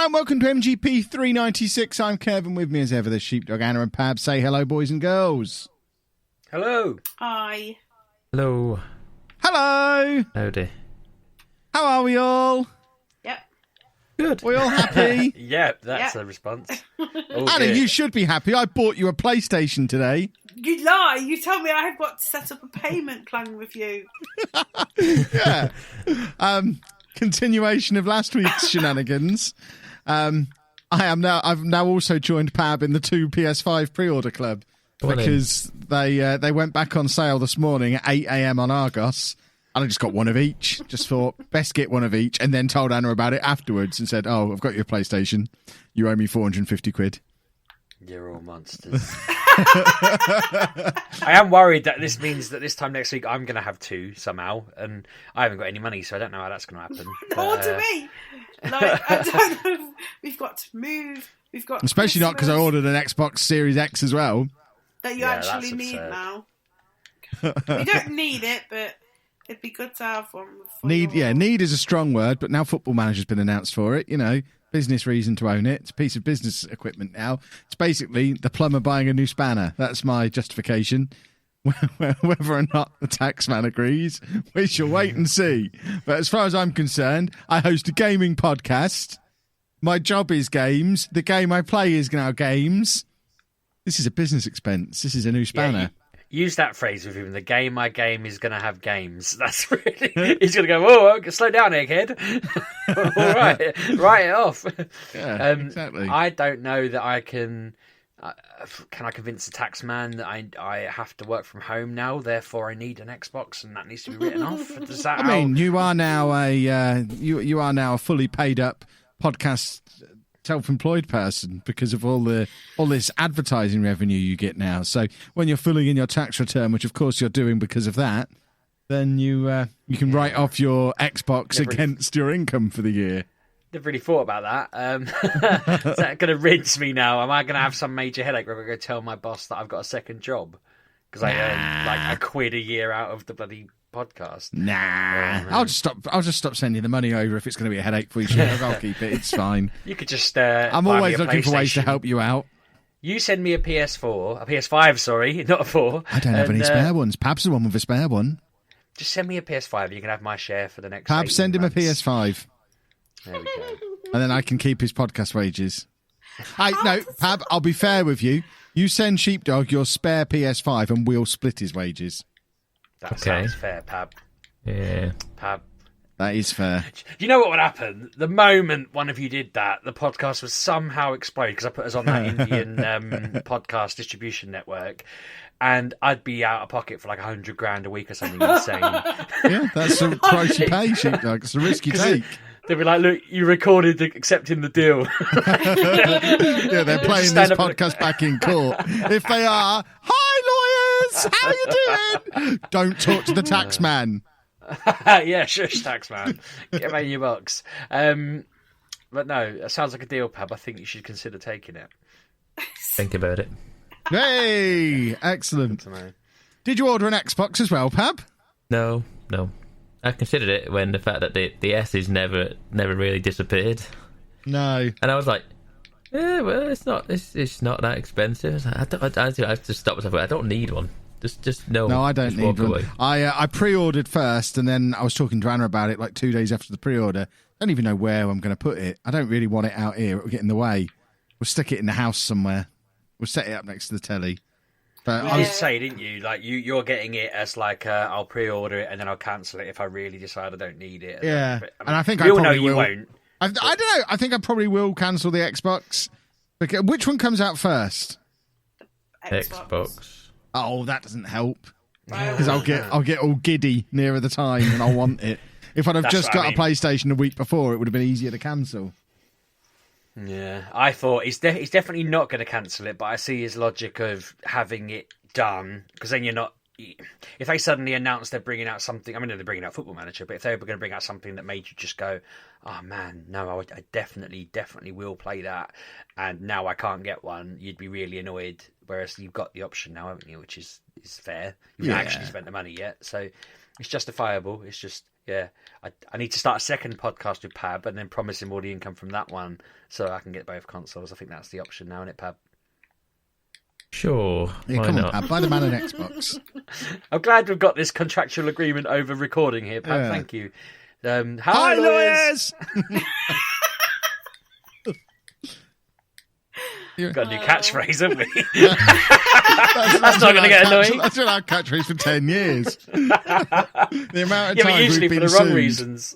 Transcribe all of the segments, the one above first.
and welcome to MGP396. I'm Kevin, with me as ever, the Sheepdog, Anna and Pab. Say hello, boys and girls. Hello. Hi. Hello. Hello. Howdy. How are we all? Yep. Good. We all happy? Yep, that's a response. Anna, you should be happy. I bought you a PlayStation today. You lie. You told me I have got to set up a payment plan with you. Yeah. Continuation of last week's shenanigans. I've now also joined Pab in the 2 PS5 pre-order club because they went back on sale this morning at 8 a.m. on Argos, and I just got one of each. Just thought best get one of each, and then told Anna about it afterwards and said, "Oh, I've got your PlayStation. You owe me 450 quid." You're all monsters. I am worried that this means that this time next week I'm going to have two somehow, and I haven't got any money, so I don't know how that's going to happen. Nor do we. Like, I don't know. We've got to move. We've got especially not because I Christmas ordered an Xbox Series X as well. that you Yeah, actually that's need absurd. now. You don't need it, but it'd be good to have one. Need is a strong word, but now Football Manager's been announced for it. You know, business reason to own it. It's a piece of business equipment now. It's basically the plumber buying a new spanner. That's my justification. Whether or not the taxman agrees, we shall wait and see. But as far as I'm concerned, I host a gaming podcast. My job is games. The game I play is now games. This is a business expense. This is a new spanner. Use that phrase with him. The game I game is going to have games. That's really... He's going to go, whoa, slow down, egghead. All right, write it off. Yeah, exactly. I don't know that I can... can I convince the tax man that I have to work from home now, therefore I need an Xbox and that needs to be written off? Does that mean, you are now you are now a fully paid up podcast self-employed person because of all this advertising revenue you get now. So when you're filling in your tax return, which of course you're doing because of that, then you can write off your Xbox against your income for the year. Never really thought about that. Is that going to rinse me now? Am I going to have some major headache where I'm going to tell my boss that I've got a second job because I earn like £1 a year out of the bloody podcast? Nah, I'll just stop sending the money over if it's going to be a headache for you. I'll keep it. It's fine. You could just. I'm buy always me a looking for ways to PlayStation. help you out. You send me a PS5, sorry, not a 4. I don't have any spare ones. Pab's the one with a spare one. Just send me a PS5. You can have my share for the next. Pab, 18 send him a months. PS5. There we go. And then I can keep his podcast wages. No, Pab, I'll be fair with you. You send Sheepdog your spare PS5 and we'll split his wages. That sounds fair, Pab. Yeah. Pab. That is fair. You know what would happen? The moment one of you did that, the podcast would somehow explode because I put us on that Indian podcast distribution network. And I'd be out of pocket for like $100,000 a week or something insane. Yeah, that's the price you pay, Sheepdog. It's a risk you take. They'd be like, look, you recorded accepting the deal. Yeah, they're playing this podcast back in court. If they are, hi lawyers, how you doing? Don't talk to the tax man. Yeah, shush, tax man. Get back in your box. But no, that sounds like a deal, Pab. I think you should consider taking it. Think about it. Hey, excellent. Good to know. Did you order an Xbox as well, Pab? No. I considered it when the fact that the S's never really disappeared. No. And I was like, yeah, well, it's not that expensive. I have to stop myself. I don't need one. Just no. No, I don't just need walk one. away. I pre-ordered first, and then I was talking to Anna about it like 2 days after the pre-order. I don't even know where I'm going to put it. I don't really want it out here. It will get in the way. We'll stick it in the house somewhere. We'll set it up next to the telly. But You did say, didn't you? Like you're getting it as like I'll pre-order it and then I'll cancel it if I really decide I don't need it. Yeah, But, and I think we I all know probably you will. won't. I don't know. I think I probably will cancel the Xbox. Because, which one comes out first? Xbox. Oh, that doesn't help. Because I'll get all giddy nearer the time and I'll want it. If I'd have That's just what I got a PlayStation a week before, it would have been easier to cancel. Yeah, I thought he's definitely not going to cancel it, but I see his logic of having it done because then you're not. If they suddenly announce they're bringing out something, I mean, they're bringing out Football Manager, but if they were going to bring out something that made you just go, "Oh man, no, I definitely will play that," and now I can't get one, you'd be really annoyed. whereas you've got the option now, haven't you? Which is fair. You haven't actually spent the money yet, so it's justifiable. It's just, I need to start a second podcast with Pab and then promise him all the income from that one so I can get both consoles. I think that's the option now, isn't it, Pab? Sure. Yeah, why come not? on, Pab, buy the man an Xbox. I'm glad we've got this contractual agreement over recording here, Pab. Yeah. Thank you. Hi, lawyers! Got a new catchphrase, haven't we? That's not gonna get annoying. That's been our catchphrase for 10 years. The amount of Yeah, times but usually we've for been the wrong sued. reasons.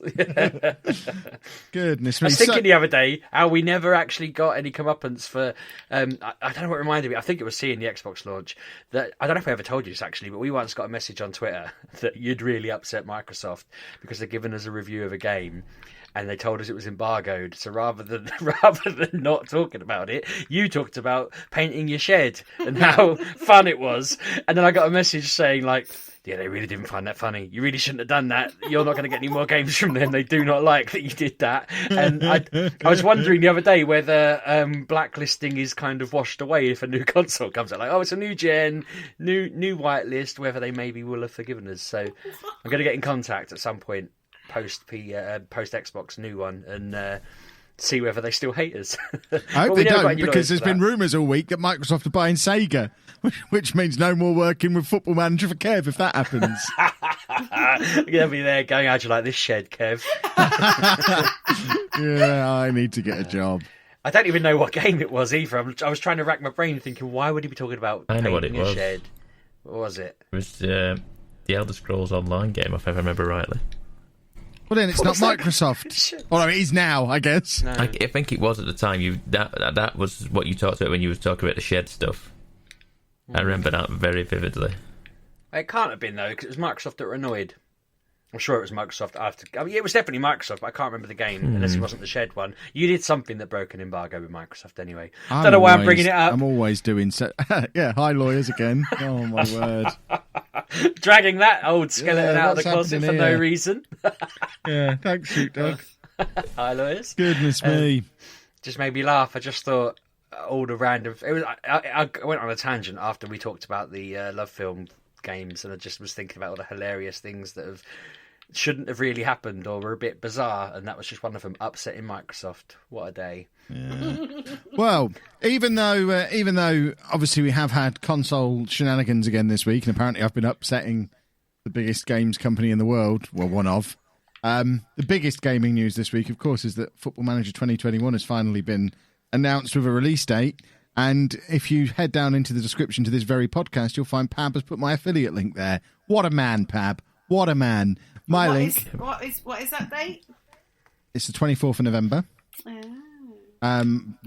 Goodness I me. was thinking the other day how we never actually got any comeuppance for. I don't know what it reminded me. I think it was seeing the Xbox launch. That I don't know if I ever told you this actually, but we once got a message on Twitter that you'd really upset Microsoft because they're giving us a review of a game. And they told us it was embargoed. So rather than not talking about it, you talked about painting your shed and how fun it was. And then I got a message saying like, yeah, they really didn't find that funny. You really shouldn't have done that. You're not going to get any more games from them. They do not like that you did that. And I was wondering the other day whether blacklisting is kind of washed away if a new console comes out. Like, oh, it's a new gen, new whitelist, whether they maybe will have forgiven us. So I'm going to get in contact at some point. Post Xbox new one and see whether they still hate us. I hope they don't, because there's been rumours all week that Microsoft are buying Sega, which means no more working with Football Manager for Kev if that happens. You're going to be there going, how'd you like this shed, Kev? Yeah, I need to get a job. I don't even know what game it was either. I was trying to rack my brain thinking, why would he be talking about I know what it painting a was. shed? What was it? It was the Elder Scrolls Online game, if I remember rightly. Well, then it's not Microsoft. Well, I mean, it is now, I guess. No. I think it was at the time. That was what you talked about when you were talking about the shed stuff. I remember that very vividly. It can't have been, though, because it was Microsoft that were annoyed. I'm sure it was Microsoft after. I mean, it was definitely Microsoft, but I can't remember the game unless it wasn't the shed one. You did something that broke an embargo with Microsoft anyway. Don't know why I'm bringing it up. I'm always doing so. Yeah, hi, lawyers again. Oh, my word. Dragging that old skeleton out of the what's closet for happening no here? reason. Yeah, thanks, Sheepdog. Hi, lawyers. Goodness me. Just made me laugh. I just thought all the random. It was. I went on a tangent after we talked about the Love Film games, and I just was thinking about all the hilarious things that shouldn't have really happened or were a bit bizarre, and that was just one of them. Upsetting Microsoft. What a day. Yeah. Well, even though obviously we have had console shenanigans again this week, and apparently I've been upsetting the biggest games company in the world, well, one of. The biggest gaming news this week, of course, is that Football Manager 2021 has finally been announced with a release date. And if you head down into the description to this very podcast, you'll find Pab has put my affiliate link there. What a man, Pab. What a man. My link. What is that date? It's the 24th of November. Oh.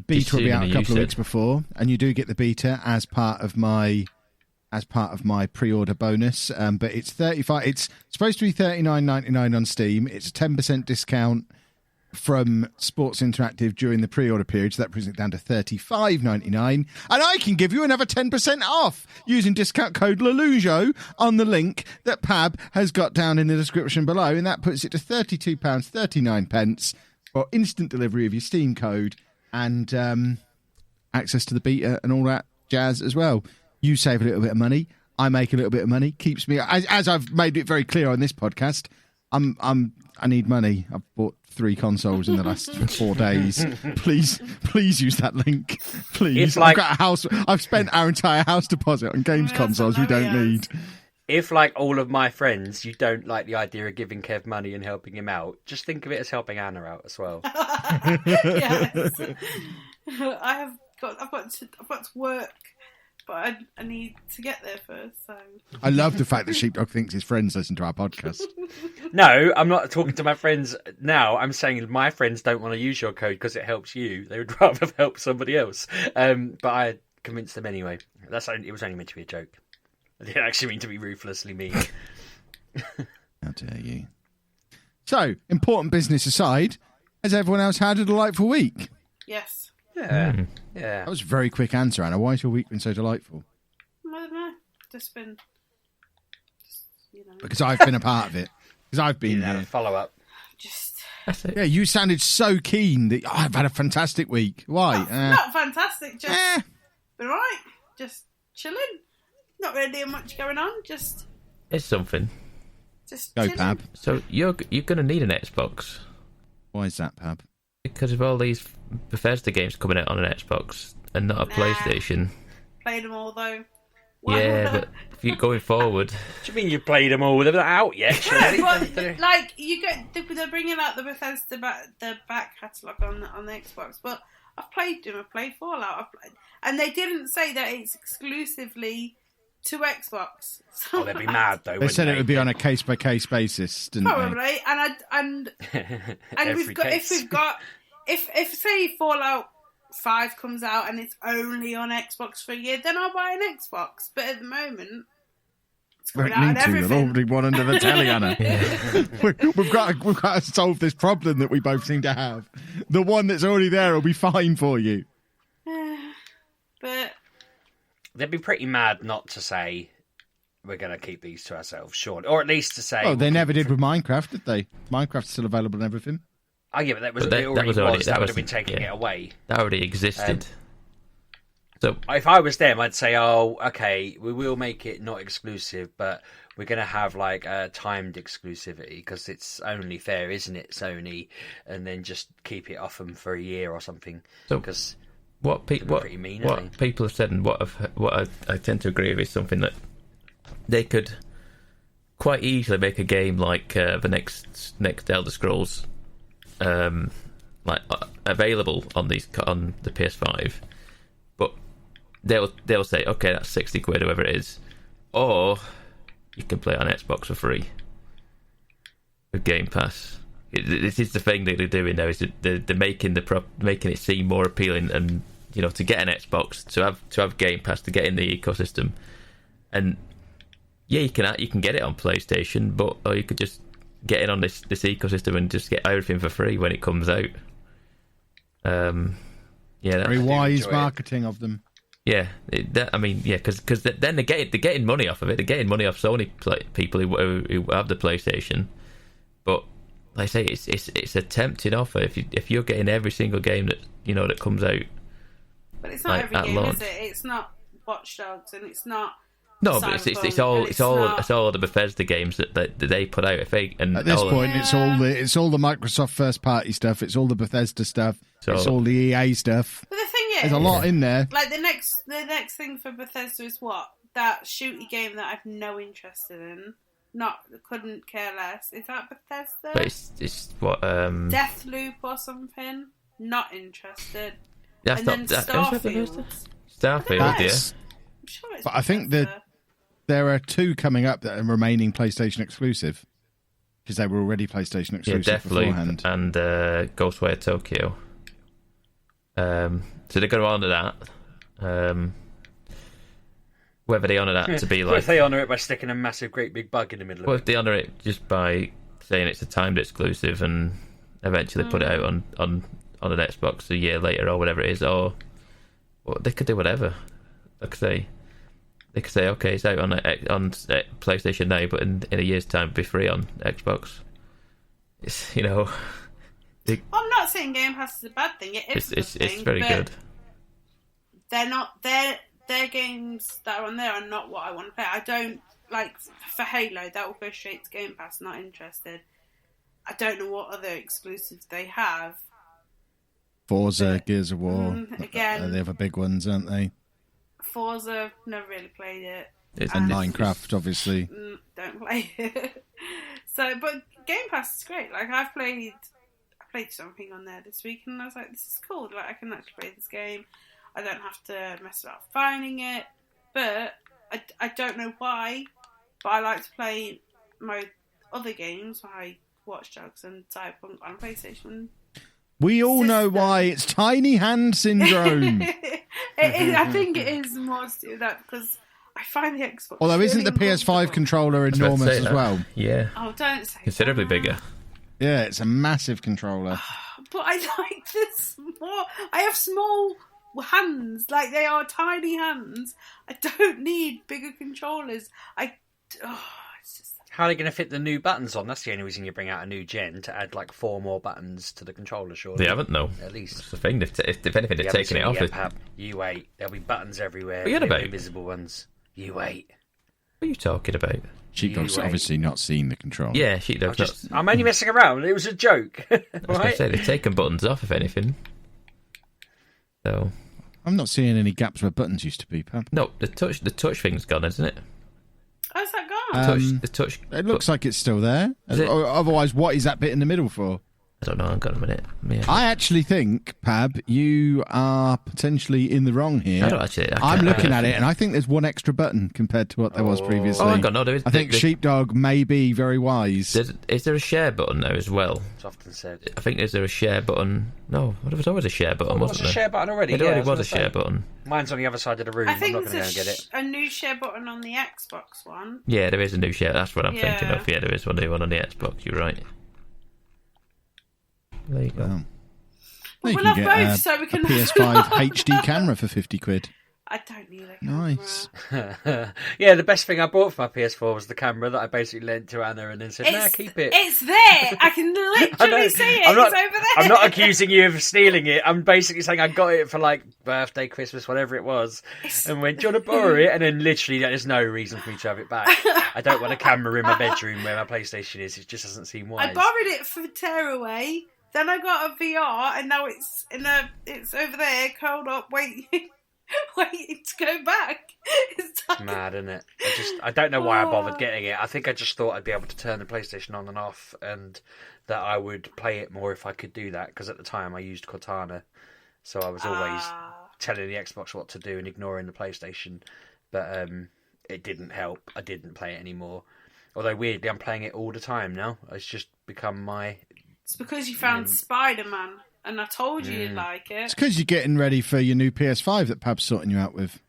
Beta will be out a couple of weeks before, and you do get the beta as part of my pre-order bonus. But it's 35. It's supposed to be $39.99 on Steam. It's a 10% discount from Sports Interactive during the pre-order period, so that brings it down to $35.99. And I can give you another 10% off using discount code LaLujo on the link that Pab has got down in the description below, and that puts it to £32.39 for instant delivery of your Steam code and access to the beta and all that jazz as well. You save a little bit of money. I make a little bit of money. Keeps me, as I've made it very clear on this podcast, I need money. I've bought 3 consoles in the last 4 days. Please use that link. Please. I've got a house. I've spent our entire house deposit on games consoles we don't need. If, like all of my friends, you don't like the idea of giving Kev money and helping him out, just think of it as helping Anna out as well. Yes. I've got to work, but I need to get there first. So I love the fact that Sheepdog thinks his friends listen to our podcast. No, I'm not talking to my friends now. I'm saying my friends don't want to use your code because it helps you. They would rather help somebody else. But I convinced them anyway. It was only meant to be a joke. I didn't actually mean to be ruthlessly mean. How dare you? So, important business aside, has everyone else had a delightful week? yes. Yeah. That was a very quick answer, Anna. Why has your week been so delightful? I don't know. Just Because I've been a part of it. Because I've been Have a here. follow up. just That's it. Yeah, you sounded so keen that I've had a fantastic week. Why? not fantastic. Just been alright. Just chilling. Not really much going on. Just It's something. Go, chilling. Pab. So you're going to need an Xbox Why is that, Pab? because of all these Bethesda games coming out on an Xbox and not a PlayStation. Played them all though. Yeah, but if you're going forward, What do you mean you played them all? They're not out yet. Yeah, surely. but, like you get, they're bringing out the Bethesda the back catalogue on the Xbox. But I've played Doom, I've played Fallout, and they didn't say that it's exclusively to Xbox. So Oh, they'd be mad though. They said it would be on a case by case basis, didn't probably, and Every case. if say Fallout 5 comes out and it's only on Xbox for a year, then I'll buy an Xbox. But at the moment, it's they? We coming don't out need on to. There's everything. already one under the telly, Anna. We've got to solve this problem that we both seem to have. The one that's already there will be fine for you. But They'd be pretty mad not to say we're going to keep these to ourselves, surely, or at least to say. Oh, they never did with Minecraft, did they? Minecraft's still available and everything. Oh yeah, but that was But that- it already that was already- was. that That would was- have been taking yeah. it away. that already existed. So If I was them, I'd say, "Oh, okay, we will make it not exclusive, but we're going to have like a timed exclusivity because it's only fair, isn't it, Sony?" And then just keep it off them for a year or something. So- Because what pretty mean, aren't what people have said and what I tend to agree with is something that they could quite easily make a game like the next Elder Scrolls, available on the PS5, but they'll say, okay, that's £60, whoever it is, or you can play it on Xbox for free with Game Pass. This is the thing that they're doing now, is that they're making it seem more appealing, and to get an Xbox, to have Game Pass, to get in the ecosystem, and yeah, you can get it on PlayStation, or you could just get in on this ecosystem and just get everything for free when it comes out. Very wise marketing of them. Yeah, because then they're getting money off of it. They're getting money off Sony people who have the PlayStation. But like I say, it's a tempting offer if you're getting every single game that comes out. But it's not every at game, launch. is it? It's not Watch Dogs, and it's not. No, but it's all the Bethesda games that they put out. At this point, it's all the Microsoft first party stuff. It's all the Bethesda stuff. It's all the EA stuff. But the thing is, There's a lot in there. Like the next thing for Bethesda is what? That shooty game that I've no interest in. Couldn't care less. Is that Bethesda? But it's what Deathloop or something. Not interested. That's and not then that. Starfield. Starfield, That's- I'm sure it's But I think Bethesda. there are two coming up that are remaining PlayStation exclusive because they were already PlayStation yeah, exclusive beforehand. Deathloop and Ghostwire Tokyo. So they're going to honour that. Whether they honour that to be What like, if they honour it by sticking a massive, great big bug in the middle well, of if they honour it just by saying it's a timed exclusive and eventually put it out on an Xbox a year later or whatever it is, or they could do whatever. They could say, okay, it's out on PlayStation now, but in a year's time, it'll be free on Xbox. It's I'm not saying Game Pass is a bad thing. It is. it's a good thing, very but good. They're not. Their games that are on there are not what I want to play. I don't like for Halo. That will go straight to Game Pass. Not interested. I don't know what other exclusives they have. Forza, Gears of War, again. are the other big ones, aren't they? Forza, never really played it. And Minecraft, obviously. Don't play it. But Game Pass is great. Like I played something on there this week, and I was like, this is cool. Like I can actually play this game. I don't have to mess about finding it. But I don't know why, but I like to play my other games like Watch Dogs and Cyberpunk on PlayStation. We all know why. It's tiny hand syndrome. I think it is more to do with that because I find the Xbox. Although, isn't the really PS5 uncomfortable. controller I was about to enormous say as that. well? Yeah, Oh, don't say considerably that. bigger. Yeah, it's a massive controller. But I like this more. I have small hands, like they are tiny hands. I don't need bigger controllers. it's just How are they going to fit the new buttons on? That's the only reason you bring out a new gen, to add like 4 more buttons to the controller, surely. They haven't, though. At least. That's the thing. If anything, they've taken it off. You wait. There'll be buttons everywhere. What are you on about? Invisible ones. You wait. What are you talking about? Sheepdog's obviously not seen the controller. Yeah, Sheepdog's I'm only messing around. It was a joke. I was going to say, they've taken buttons off, if anything. So... I'm not seeing any gaps where buttons used to be, Pam. No, the touch thing's gone, isn't it? Oh, is that gone? The touch. It looks like it's still there. Otherwise, what is that bit in the middle for? I don't know. Hang on a minute. Yeah. I actually think, Pab, you are potentially in the wrong here. I don't actually. I'm looking at it, and I think there's one extra button compared to what there was previously. Oh, hang on. No, there is. I think Sheepdog may be very wise. Is there a share button there as well? It's often said. I think is there a share button? No, there was always a share button, wasn't there? There was a share button already. It already was a share button. Mine's on the other side of the room. I think I'm not going to go and get it. a new share button on the Xbox One. Yeah, there is a new share. That's what I'm thinking of. Yeah, there is one new one on the Xbox. You're right. There you go. Well, We'll you have can both, get so we can a PS5 HD camera for 50 quid. I don't need a camera. Nice. Yeah, the best thing I bought for my PS4 was the camera that I basically lent to Anna and then said, "Nah, keep it." It's there. I can literally see it. It's over there. I'm not accusing you of stealing it. I'm basically saying I got it for like birthday, Christmas, whatever it was, and went, "Do you want to borrow it?" And then literally there's no reason for me to have it back. I don't want a camera in my bedroom where my PlayStation is. It just doesn't seem wise. I borrowed it for tearaway. Then I got a VR, and now it's over there, curled up, waiting to go back. It's mad, isn't it? I don't know why I bothered getting it. I think I just thought I'd be able to turn the PlayStation on and off, and that I would play it more if I could do that. Because at the time I used Cortana, so I was always telling the Xbox what to do and ignoring the PlayStation. But it didn't help. I didn't play it anymore. Although weirdly, I'm playing it all the time now. It's just become my. It's because you found Spider-Man, and I told you you'd like it. It's because you're getting ready for your new PS5 that Pab's sorting you out with.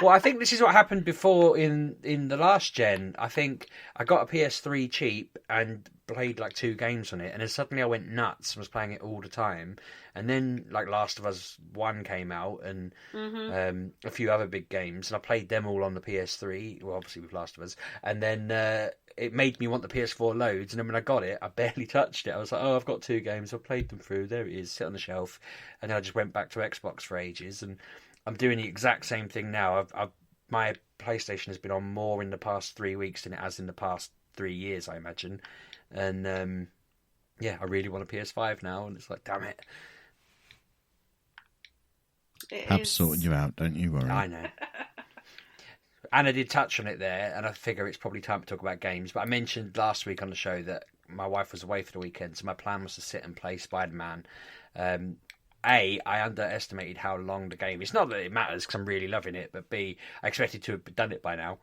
Well, I think this is what happened before in the last gen. I think I got a PS3 cheap and played like 2 games on it, and then suddenly I went nuts and was playing it all the time. And then like Last of Us 1 came out, and a few other big games, and I played them all on the PS3. Well, obviously with Last of Us, and then. It made me want the PS4 loads, and then when I got it, I barely touched it. I was like, "Oh, I've got 2 games. I've played them through. There it is, sit on the shelf." And then I just went back to Xbox for ages, and I'm doing the exact same thing now. My PlayStation has been on more in the past 3 weeks than it has in the past 3 years, I imagine. And I really want a PS5 now, and it's like, damn it. Pab's sorting you out, don't you worry. I know. Anna did touch on it there, and I figure it's probably time to talk about games. But I mentioned last week on the show that my wife was away for the weekend, so my plan was to sit and play Spider-Man. I underestimated how long the game is. Not that it matters, because I'm really loving it, but B, I expected to have done it by now.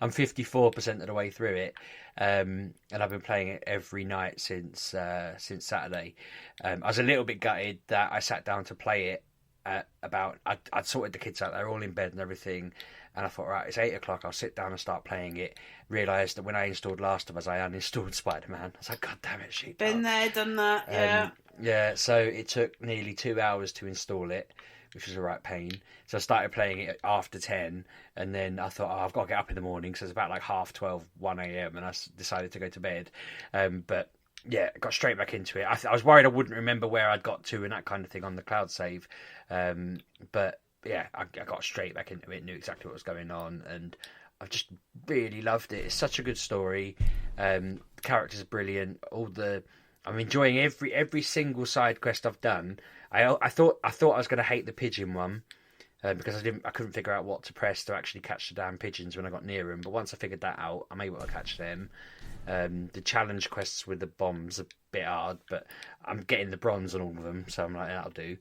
I'm 54% of the way through it, and I've been playing it every night since Saturday. I was a little bit gutted that I sat down to play it I'd sorted the kids out, they're all in bed and everything. And I thought, right, it's 8 o'clock, I'll sit down and start playing it. Realised that when I installed Last of Us, I uninstalled Spider-Man. I was like, God damn it, Sheepdog. Been there, done that, yeah. Yeah, so it took nearly 2 hours to install it, which was a right pain. So I started playing it after 10, and then I thought, I've got to get up in the morning, so it's about like 12:30, 1 a.m, and I decided to go to bed. But yeah, got straight back into it. I was worried I wouldn't remember where I'd got to and that kind of thing on the cloud save. But yeah, I got straight back into it, knew exactly what was going on, and I've just really loved it. It's such a good story. The characters are brilliant. I'm enjoying every single side quest I've done. I thought I was going to hate the pigeon one because I couldn't figure out what to press to actually catch the damn pigeons when I got near them. But once I figured that out, I'm able to catch them. The challenge quests with the bombs are a bit hard, but I'm getting the bronze on all of them, so I'm like, that'll do.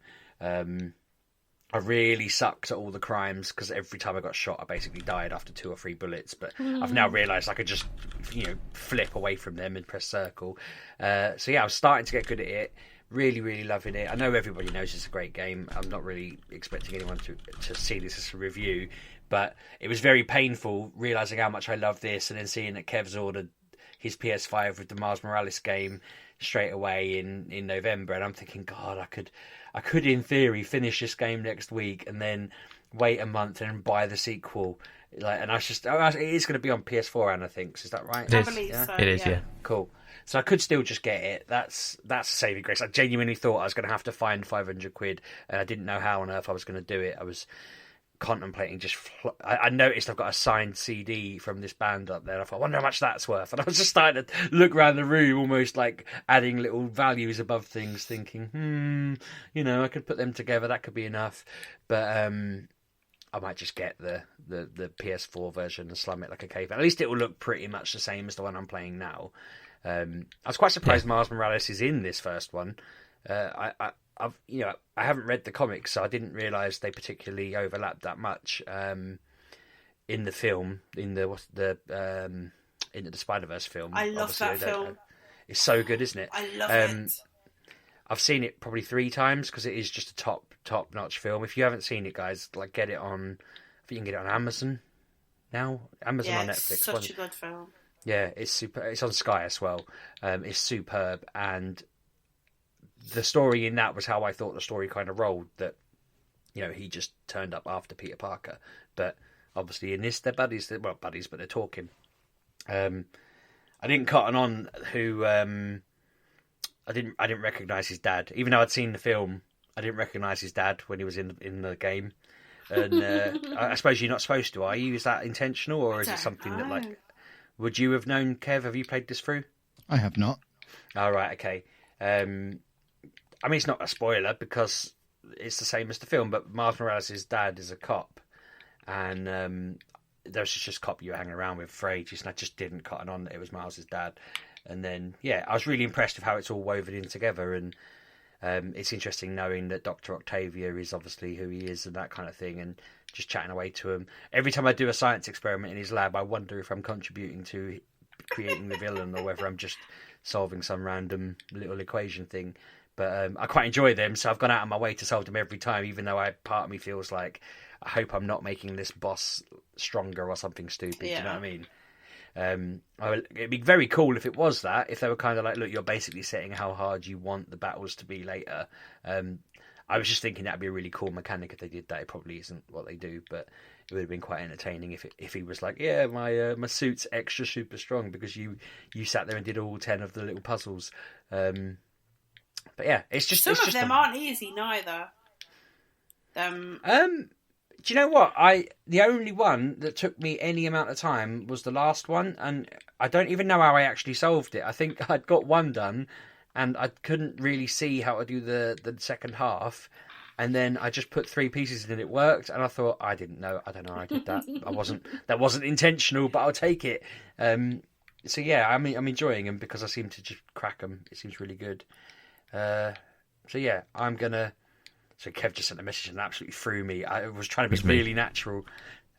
I really sucked at all the crimes because every time I got shot, I basically died after 2 or 3 bullets. But I've now realised I could just, flip away from them and press circle. So yeah, I was starting to get good at it. Really, really loving it. I know everybody knows it's a great game. I'm not really expecting anyone to see this as a review, but it was very painful realising how much I love this and then seeing that Kev's ordered his PS5 with the Miles Morales game straight away in November, and I'm thinking, God, I could in theory finish this game next week and then wait a month and buy the sequel Like, and it is going to be on PS4, Anna thinks. Is that right? I believe so. It is, yeah. Cool. So I could still just get it. That's a saving grace. I genuinely thought I was going to have to find 500 quid, and I didn't know how on earth I was going to do it. I was contemplating I noticed I've got a signed CD from this band up there. I thought, I wonder how much that's worth. And I was just starting to look around the room, almost like adding little values above things, thinking, I could put them together. That could be enough. But I might just get the PS4 version and slum it like a cave. At least it will look pretty much the same as the one I'm playing now. I was quite surprised Miles Morales is in this first one. I haven't read the comics, so I didn't realise they particularly overlapped that much in the film, in the Into the Spider-Verse film. I love that film. It's so good, isn't it? I love it. I've seen it probably 3 times because it is just a top-notch film. If you haven't seen it, guys, like get it on. I think you can get it on Amazon now. Amazon or Netflix. It's such a good film. Yeah, it's super. It's on Sky as well. It's superb, and the story in that was how I thought the story kind of rolled. That he just turned up after Peter Parker, but obviously in this they're buddies. Well, buddies, but they're talking. I didn't cotton on who. I didn't recognise his dad, even though I'd seen the film. I didn't recognise his dad when he was in the game, and I suppose you're not supposed to, are you? Is that intentional, or is it something that like? Would you have known, Kev? Have you played this through? I have not. All right, okay. I mean, it's not a spoiler because it's the same as the film, but Miles Morales' dad is a cop, and there was just a cop you were hanging around with for ages, and I just didn't cotton on that it was Miles' dad. And then, I was really impressed with how it's all woven in together, and it's interesting knowing that Dr. Octavia is obviously who he is and that kind of thing, and just chatting away to him. Every time I do a science experiment in his lab, I wonder if I'm contributing to creating the villain or whether I'm just solving some random little equation thing. But I quite enjoy them, so I've gone out of my way to solve them every time, even though part of me feels like I hope I'm not making this boss stronger or something stupid. Yeah. Do you know what I mean? It'd be very cool if it was that, if they were kind of like, look, you're basically setting how hard you want the battles to be later. I was just thinking that'd be a really cool mechanic if they did that. It probably isn't what they do, but it would have been quite entertaining if he was like, yeah, my suit's extra super strong because you sat there and did all 10 of the little puzzles. But yeah, it's just some of them aren't easy neither. Do you know what? The only one that took me any amount of time was the last one, and I don't even know how I actually solved it. I think I'd got one done, and I couldn't really see how to do the second half, and then I just put 3 pieces in and it worked, and I thought, I don't know how I did that. That wasn't intentional, but I'll take it. So yeah, I'm enjoying them because I seem to just crack them. It seems really good. So yeah, I'm gonna. So Kev just sent a message and absolutely threw me. I was trying to be really natural.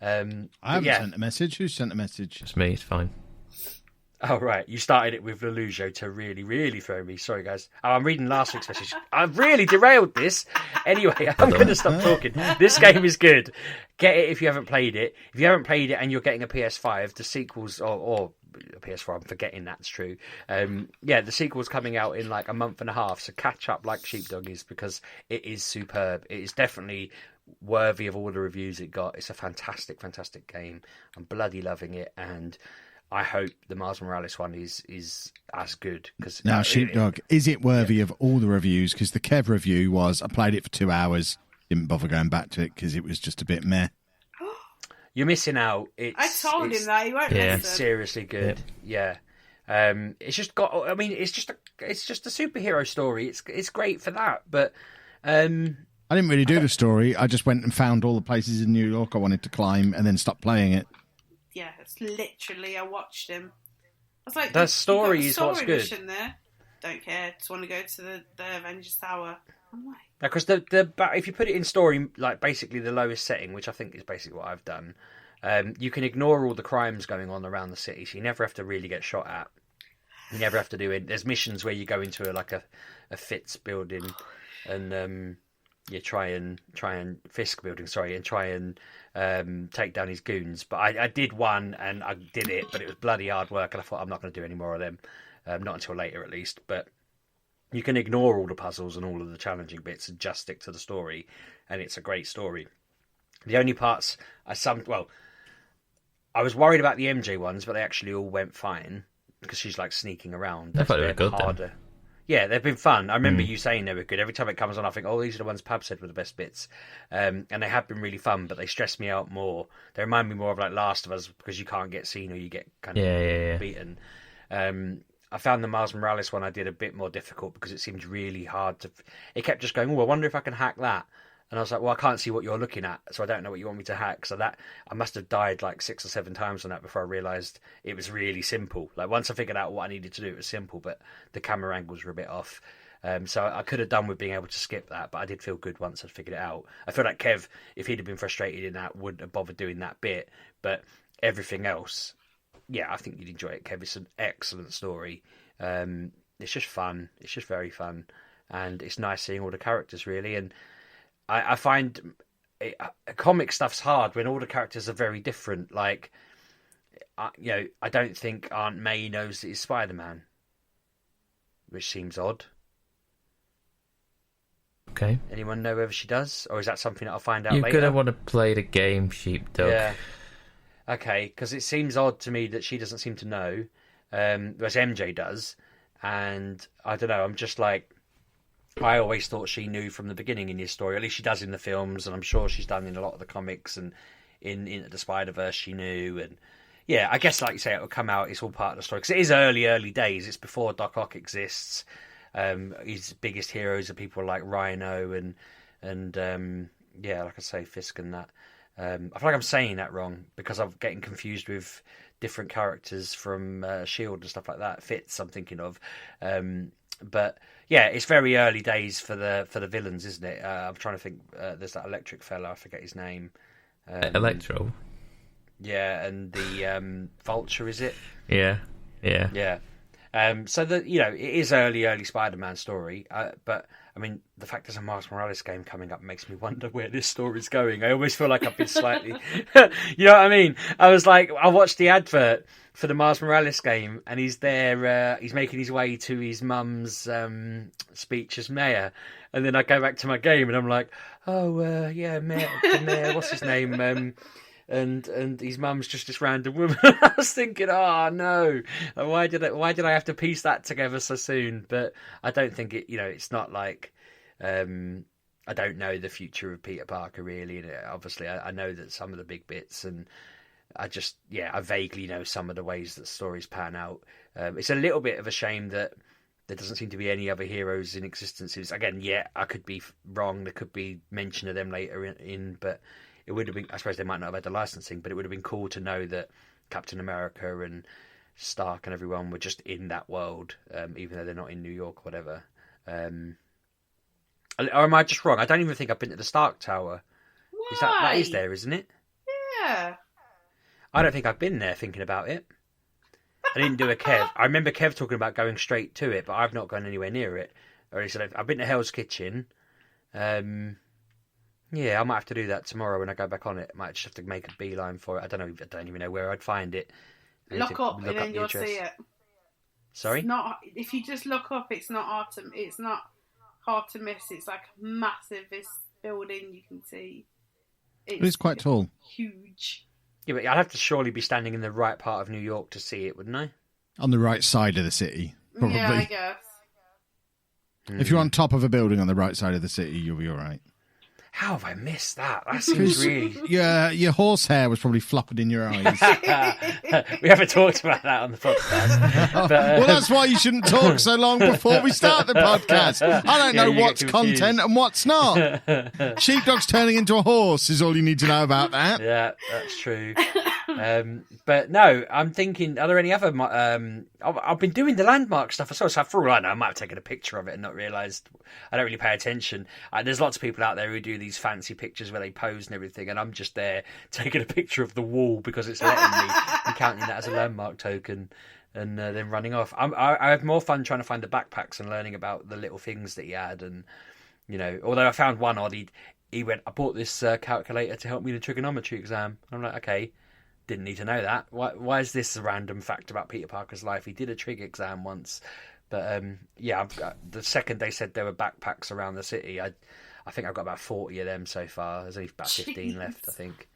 I haven't sent a message. Who sent a message? It's me. It's fine. Oh, right. You started it with Lelujo to really, really throw me. Sorry, guys. Oh, I'm reading last week's message. I've really derailed this. Anyway, I'm going to stop talking. This game is good. Get it if you haven't played it. If you haven't played it and you're getting a PS5, the sequels, or a PS4, I'm forgetting that's true. The sequel's coming out in like a month and a half, so catch up like Sheepdog is because it is superb. It is definitely worthy of all the reviews it got. It's a fantastic, fantastic game. I'm bloody loving it, and I hope the Miles Morales one is as good. Now, Sheepdog, is it worthy of all the reviews? Because the Kev review was, I played it for 2 hours, didn't bother going back to it because it was just a bit meh. You're missing out. I told him that he won't listen. It's seriously good. Yeah. It's just got. I mean, it's just a superhero story. It's great for that, but I didn't really do the story. I just went and found all the places in New York I wanted to climb, and then stopped playing it. Yeah, it's literally. I watched him. I was like, the story is what's good. There. Don't care. Just want to go to the Avengers Tower. I'm like. Because if you put it in story, like basically the lowest setting, which I think is basically what I've done, you can ignore all the crimes going on around the city, so you never have to really get shot at. You never have to do it. There's missions where you go into a Fitz building, and you try and Fisk building, and try and take down his goons. But I did one and I did it, but it was bloody hard work, and I thought I'm not going to do any more of them, not until later at least. But you can ignore all the puzzles and all of the challenging bits and just stick to the story, and it's a great story. The only parts I was worried about the MJ ones, but they actually all went fine because she's like sneaking around. I thought they were good. Harder. Yeah, they've been fun. I remember you saying they were good. Every time it comes on, I think, oh, these are the ones Pab said were the best bits. And they have been really fun, but they stress me out more. They remind me more of like Last of Us because you can't get seen or you get kind of beaten. I found the Miles Morales one I did a bit more difficult because it seemed really hard to... It kept just going, oh, I wonder if I can hack that. And I was like, well, I can't see what you're looking at, so I don't know what you want me to hack. So that I must have died like 6 or 7 times on that before I realised it was really simple. Like once I figured out what I needed to do, it was simple, but the camera angles were a bit off. So I could have done with being able to skip that, but I did feel good once I'd figured it out. I feel like Kev, if he'd have been frustrated in that, wouldn't have bothered doing that bit. But everything else, yeah, I think you'd enjoy it, Kev. It's an excellent story. It's just fun. It's just very fun. And it's nice seeing all the characters, really. And I find comic stuff's hard when all the characters are very different. Like, I don't think Aunt May knows that he's Spider-Man, which seems odd. Okay. Anyone know whether she does? Or is that something that I'll find out You're later? going to want to play the game, Sheepdog. Yeah. Okay, because it seems odd to me that she doesn't seem to know, whereas MJ does. And I don't know, I'm just like... I always thought she knew from the beginning in his story. At least she does in the films, and I'm sure she's done in a lot of the comics and in Into the Spider-Verse she knew. And yeah, I guess like you say, it will come out. It's all part of the story because it is early days. It's before Doc Ock exists. His biggest heroes are people like Rhino and like I say, Fisk and that. I feel like I'm saying that wrong because I'm getting confused with different characters from Shield and stuff like that. Fitz, I'm thinking of. But yeah, it's very early days for the villains, isn't it? I'm trying to think. There's that electric fella. I forget his name. Electro. Yeah, and the Vulture, is it? Yeah. So it is early Spider-Man story. But I mean, the fact there's a Miles Morales game coming up makes me wonder where this story's going. I always feel like I've been slightly, you know what I mean? I was like, I watched the advert for the Miles Morales game, and he's there. He's making his way to his mum's speech as mayor, and then I go back to my game, and I'm like, mayor, the mayor, what's his name? And his mum's just this random woman. I was thinking, oh no, why did I have to piece that together so soon? But I don't think it. It's not like I don't know the future of Peter Parker really. And obviously, I know that some of the big bits, and I vaguely know some of the ways that stories pan out. It's a little bit of a shame that there doesn't seem to be any other heroes in existence. Again, I could be wrong. There could be mention of them later in but. It would have been, I suppose they might not have had the licensing, but it would have been cool to know that Captain America and Stark and everyone were just in that world, even though they're not in New York or whatever. Or am I just wrong? I don't even think I've been to the Stark Tower. Why? That is there, isn't it? Yeah. I don't think I've been there thinking about it. I didn't do a Kev. I remember Kev talking about going straight to it, but I've not gone anywhere near it. Or he said, I've been to Hell's Kitchen. Yeah, I might have to do that tomorrow when I go back on it. I might just have to make a beeline for it. I don't even know where I'd find it. Look up and then you'll see it. Sorry? It's not, if you just look up, it's not hard to miss. It's like a massive building you can see. It's quite tall. Huge. Yeah, but I'd have to surely be standing in the right part of New York to see it, wouldn't I? On the right side of the city, probably. Yeah, I guess. If you're on top of a building on the right side of the city, you'll be all right. How have I missed that? That seems really... Yeah, your horsehair was probably flopping in your eyes. We haven't talked about that on the podcast. But, well, that's why you shouldn't talk so long before we start the podcast. I don't know what's content and what's not. Sheepdog's turning into a horse is all you need to know about that. Yeah, that's true. But no, I'm thinking, are there any other... I've been doing the landmark stuff as well, so for all I know, I might have taken a picture of it and not realised. I don't really pay attention. There's lots of people out there who do these fancy pictures where they pose and everything, and I'm just there taking a picture of the wall because it's letting me and counting that as a landmark token and then running off. I have more fun trying to find the backpacks and learning about the little things that he had. And, although I found one odd, he went, I bought this calculator to help me in a trigonometry exam. I'm like, okay. Didn't need to know that. Why is this a random fact about Peter Parker's life? He did a trig exam once. But, the second they said there were backpacks around the city, I think I've got about 40 of them so far. There's only about 15 left, I think.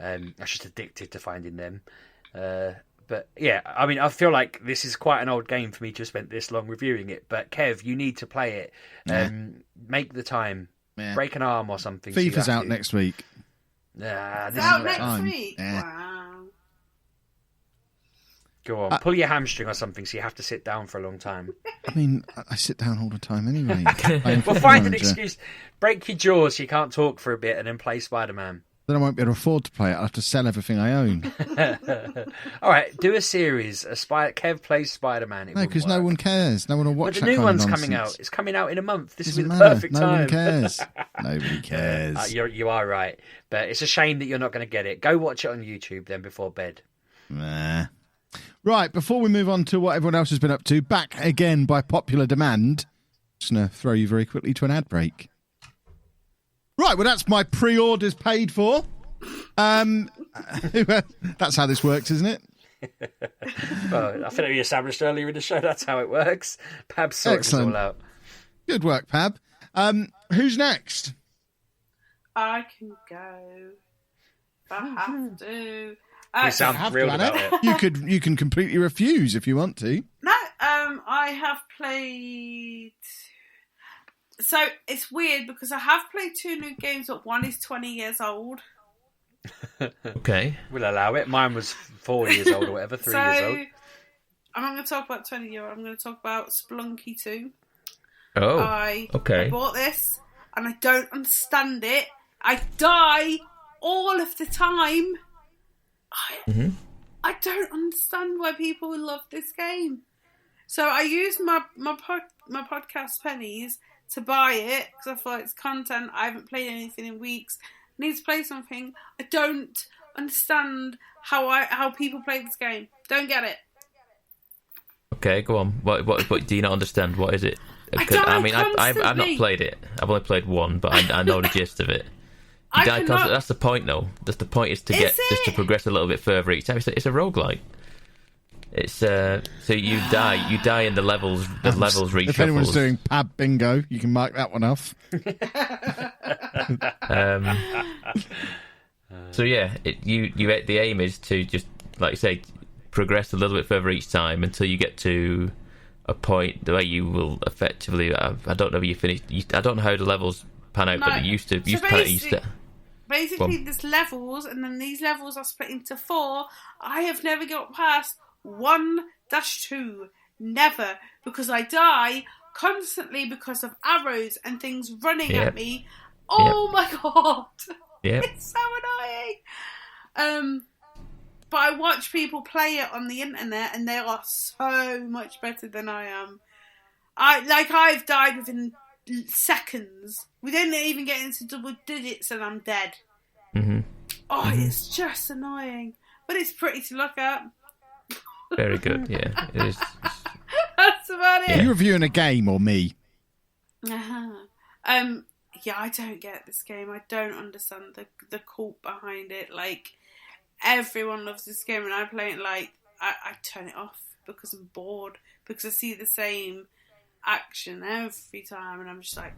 I was just addicted to finding them. But yeah, I mean, I feel like this is quite an old game for me to have spent this long reviewing it. But Kev, you need to play it. Make the time. Yeah. Break an arm or something. FIFA's out next week. Nah, it's out next week? Yeah. Wow. Go on, pull your hamstring or something so you have to sit down for a long time. I mean, I sit down all the time anyway. Well, find an excuse. Break your jaws so you can't talk for a bit and then play Spider-Man. Then I won't be able to afford to play it. I'll have to sell everything I own. All right, do a series. Kev plays Spider-Man. No, because no one cares. No one will watch that. But the new one's coming out. It's coming out in a month. This is the perfect time. No one cares. Nobody cares. You are right. But it's a shame that you're not going to get it. Go watch it on YouTube then before bed. Nah. Right, before we move on to what everyone else has been up to, back again by popular demand, just going to throw you very quickly to an ad break. Right, well, that's my pre-orders paid for. That's how this works, isn't it? Well, I think we established earlier in the show that's how it works. Pab sorts us all out. Good work, Pab. Who's next? I can go. I have to. You sound thrilled about it. You can completely refuse if you want to. No, I have played... So, it's weird because I have played 2 new games, but one is 20 years old. Okay. We'll allow it. Mine was 4 years old or whatever, 3 years old. I'm not going to talk about 20-year-old. I'm going to talk about Spelunky 2. Oh, okay. I bought this, and I don't understand it. I die all of the time. I don't understand why people love this game. So I used my podcast pennies to buy it because I thought it's content. I haven't played anything in weeks. I need to play something. I don't understand how people play this game. Don't get it. Okay, go on. What do you not understand? What is it? I've not played it. I've only played one, but I know the gist of it. You die constantly. That's the point, though. That's the point is to progress a little bit further each time. It's a roguelike. It's so you die in the levels reshuffles. If anyone's doing Pab bingo, you can mark that one off. So yeah, the aim is to just, like you say, progress a little bit further each time until you get to a point where you will effectively. I don't know if you finish. I don't know how the levels pan out, but they used to. Basically, there's levels, and then these levels are split into 4. I have never got past 1-2. Never. Because I die constantly because of arrows and things running at me. Oh my god. Yeah. It's so annoying. But I watch people play it on the internet, and they are so much better than I am. I've died within seconds. We didn't even get into double digits and I'm dead. It's just annoying, but it's pretty to look at. Very good. Yeah, it is. That's about it. Are you reviewing a game or me? Yeah, I don't get this game. I don't understand the cult behind it. Like, everyone loves this game, and I play it like I turn it off because I'm bored, because I see the same action every time, and I'm just like,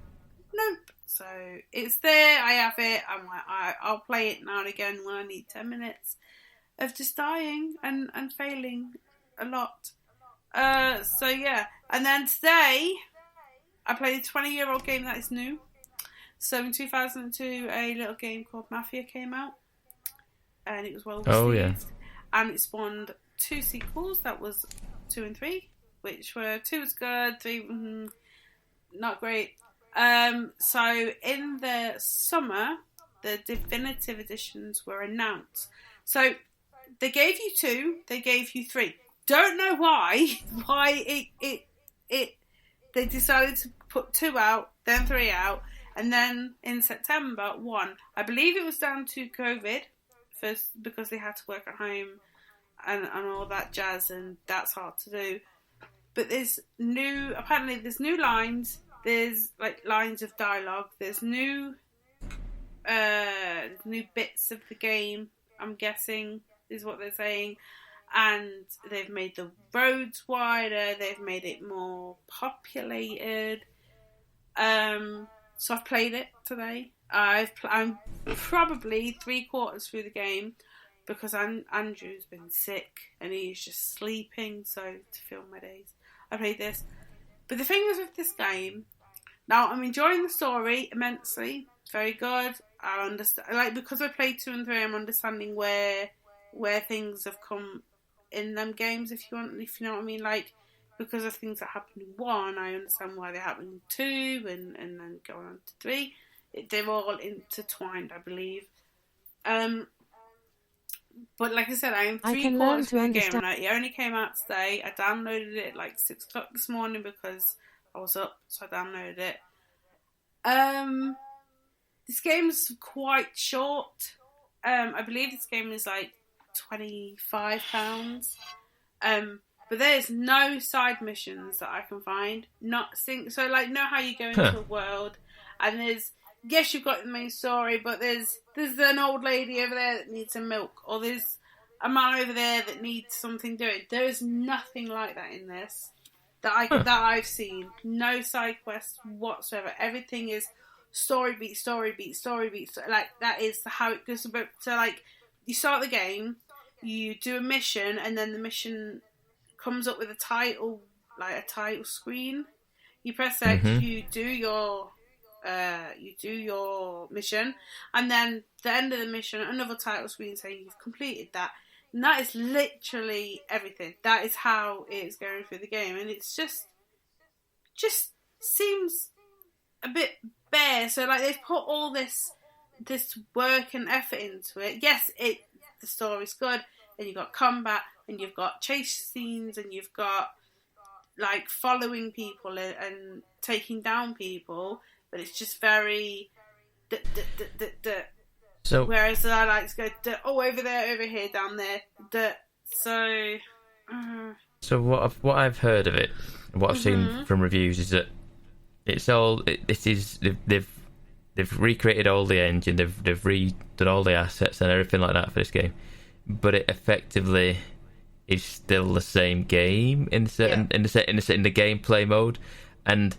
nope. So it's there. I have it. I'm like, I'll play it now and again when I need 10 minutes of just dying and failing a lot. So yeah, and then today I played a 20-year-old game that is new. So in 2002, a little game called Mafia came out, and it was well received. Oh yeah, and it spawned 2 sequels. That was 2 and 3. Which were 2 was good, 3 not great. So in the summer, the definitive editions were announced. So they gave you 2, they gave you 3. Don't know why they decided to put 2 out, then 3 out, and then in September 1. I believe it was down to COVID first because they had to work at home and all that jazz, and that's hard to do. But there's new lines. There's like lines of dialogue. There's new bits of the game. I'm guessing is what they're saying, and they've made the roads wider. They've made it more populated. So I've played it today. I'm probably 3/4 through the game because Andrew's been sick and he's just sleeping. So to fill my days, I played this. But the thing is with this game, now I'm enjoying the story immensely. Very good. I understand, because I played 2 and 3. I'm understanding where things have come in them games. If you know what I mean, because of things that happened in 1, I understand why they happen in 2, and then going on to 3. They're all intertwined, I believe. But like I said, I am 3/4 through the game, and it only came out today. I downloaded it at 6 o'clock this morning because I was up, so I downloaded it. This game's quite short. I believe this game is £25. But there's no side missions that I can find. Know how you go into a world and yes, you've got the main story, but there's an old lady over there that needs some milk, or there's a man over there that needs something doing. There is nothing like that in this that I've seen. No side quests whatsoever. Everything is story beat, story beat, story beat. That is how it goes. So you start the game, you do a mission, and then the mission comes up with a title, a title screen. You press X, you do your mission, and then the end of the mission, another title screen saying you've completed that. And that is literally everything. That is how it is going through the game, and it's just seems a bit bare. So they've put all this work and effort into it. Yes, the story's good, and you've got combat, and you've got chase scenes, and you've got following people and taking down people. But it's just very... So, whereas I like to go, over there, over here, down there. So... So what I've heard of it, what I've seen from reviews, is that it's all... They've recreated all the engine, they've redone all the assets and everything like that for this game. But it effectively is still the same game in the gameplay mode. And...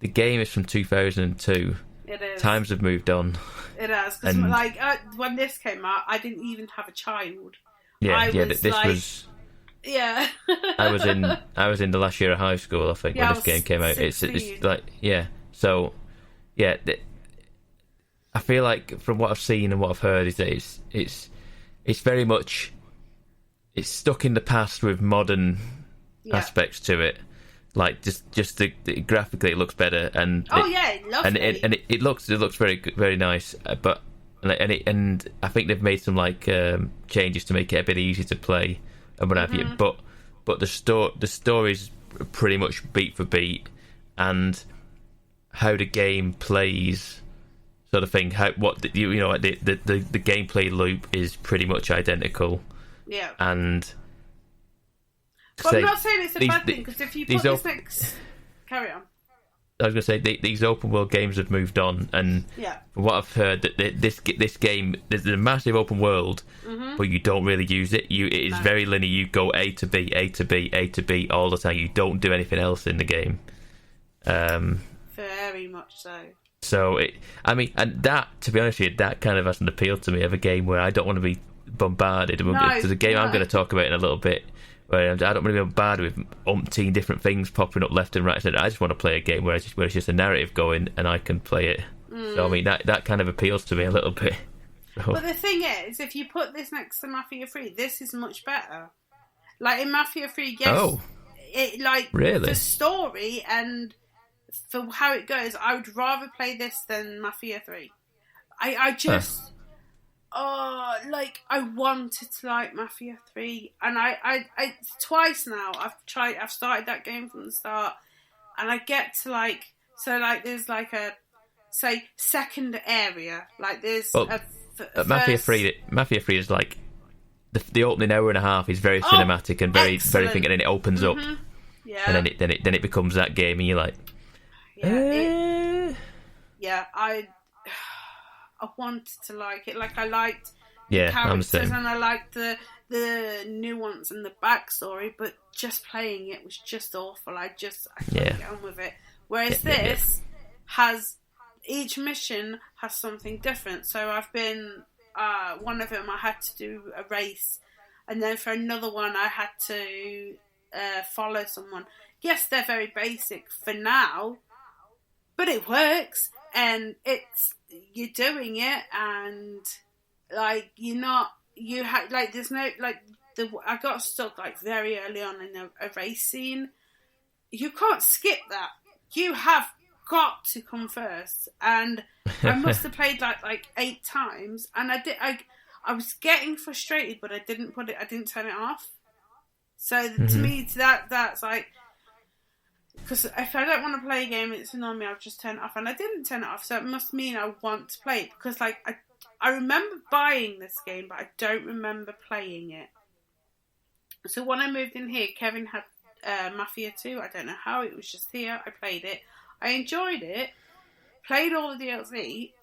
the game is from 2002. It is. Times have moved on. It has. Because, when this came out, I didn't even have a child. Was... Yeah. I was in the last year of high school, I think, when this game came out. 16. So, I feel like, from what I've seen and what I've heard, is that it's very much... it's stuck in the past with modern aspects to it. Just graphically, it looks better, and it looks very very nice. But and I think they've made some changes to make it a bit easier to play and what have you. But the story's pretty much beat for beat, and how the game plays, sort of thing. The gameplay loop is pretty much identical. Yeah. And. But I'm not saying it's a bad thing, because if you put this next... Carry on. I was going to say, these open world games have moved on, and from what I've heard, that this game, there's a massive open world, but you don't really use it. It is very linear. You go A to B, A to B, A to B all the time. You don't do anything else in the game. Very much so. So, and that, to be honest with you, that kind of has an appeal to me, of a game where I don't want to be bombarded. There's a game I'm going to talk about in a little bit, where I don't want to be bombarded with umpteen different things popping up left and right. So I just want to play a game where it's just a narrative going and I can play it. So that kind of appeals to me a little bit. So. But the thing is, if you put this next to Mafia 3, this is much better. In Mafia 3, yes, really? the story and for how it goes, I would rather play this than Mafia 3. I just... I wanted to like Mafia 3, and I twice now I've started that game from the start, and I get to there's a second area, there's Mafia 3 is the opening hour and a half is very cinematic and very thing, and then it opens up, and then it becomes that game, and you're like, I wanted to like it. I liked the characters, and I liked the nuance and the backstory, but just playing it was just awful. I couldn't get on with it. Whereas this has each mission has something different. So I've been one of them I had to do a race, and then for another one I had to follow someone. Yes, they're very basic for now, but it works, and you're doing it, and like there's no I got stuck like very early on in a race scene. You can't skip that. You have got to come first, and I must have played like 8 times, and I was getting frustrated, but I didn't turn it off. So to me, that's like, because if I don't want to play a game, it's annoying me, I'll just turn it off, and I didn't turn it off, so it must mean I want to play it, because like I remember buying this game, but I don't remember playing it. So when I moved in here, Kevin had Mafia 2. I don't know how, it was just here. I played it. I enjoyed it. Played all the DLC.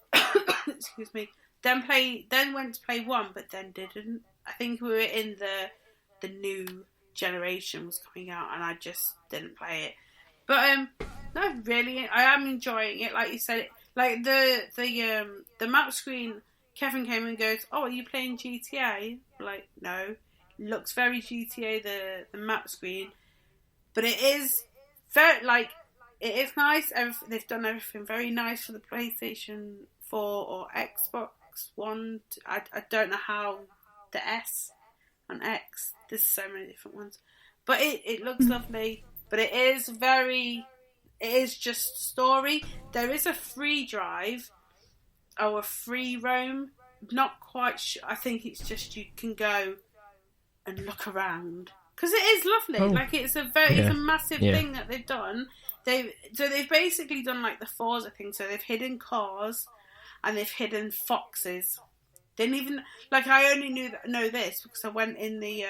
Excuse me. Then went to play 1, but then didn't. I think we were in the new generation was coming out, and I just didn't play it. But no, really, I am enjoying it. Like you said, like the map screen. Kevin came and goes, "Oh, are you playing GTA?" Like, no. Looks very GTA, the map screen, but it is very it is nice. They've done everything very nice for the PlayStation 4 or Xbox One. I don't know how the S and X. There's so many different ones, but it looks lovely. But it is just story. There is a free drive or a free roam. Not quite sure. I think it's just you can go and look around, because it is lovely. Like it's a massive thing that they've done. They've basically done like the Forza thing. So they've hidden cars and they've hidden foxes. Didn't even I only know this because I went in the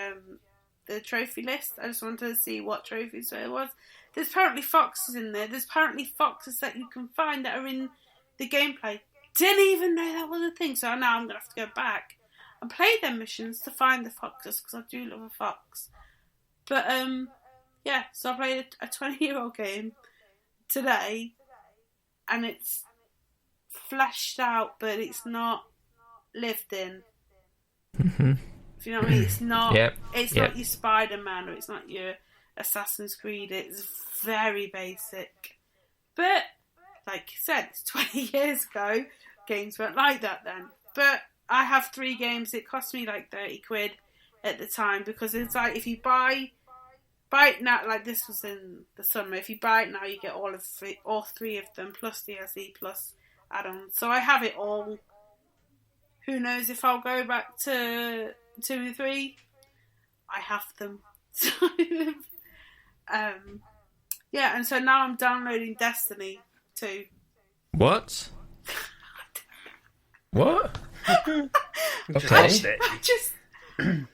trophy list. I just wanted to see what trophies there was. There's apparently foxes in there. There's apparently foxes that you can find that are in the gameplay. Didn't even know that was a thing. So now I'm gonna have to go back and play them missions to find the foxes, because I do love a fox. But so I played a 20-year-old game today, and it's fleshed out, but it's not lived in. Mm-hmm. If you know what I mean, it's not. It's Yep. not your Spider-Man, or it's not your Assassin's Creed. It's very basic. But like you said, it's 20 years ago. Games weren't like that then. But I have 3 games. It cost me like 30 quid at the time, because it's like if you buy it now, like this was in the summer, if you buy it now you get all 3 of them plus DLC plus add-ons. So I have it all. Who knows if I'll go back to 2 and 3? I have them. And so now I'm downloading Destiny 2. What? What? Okay.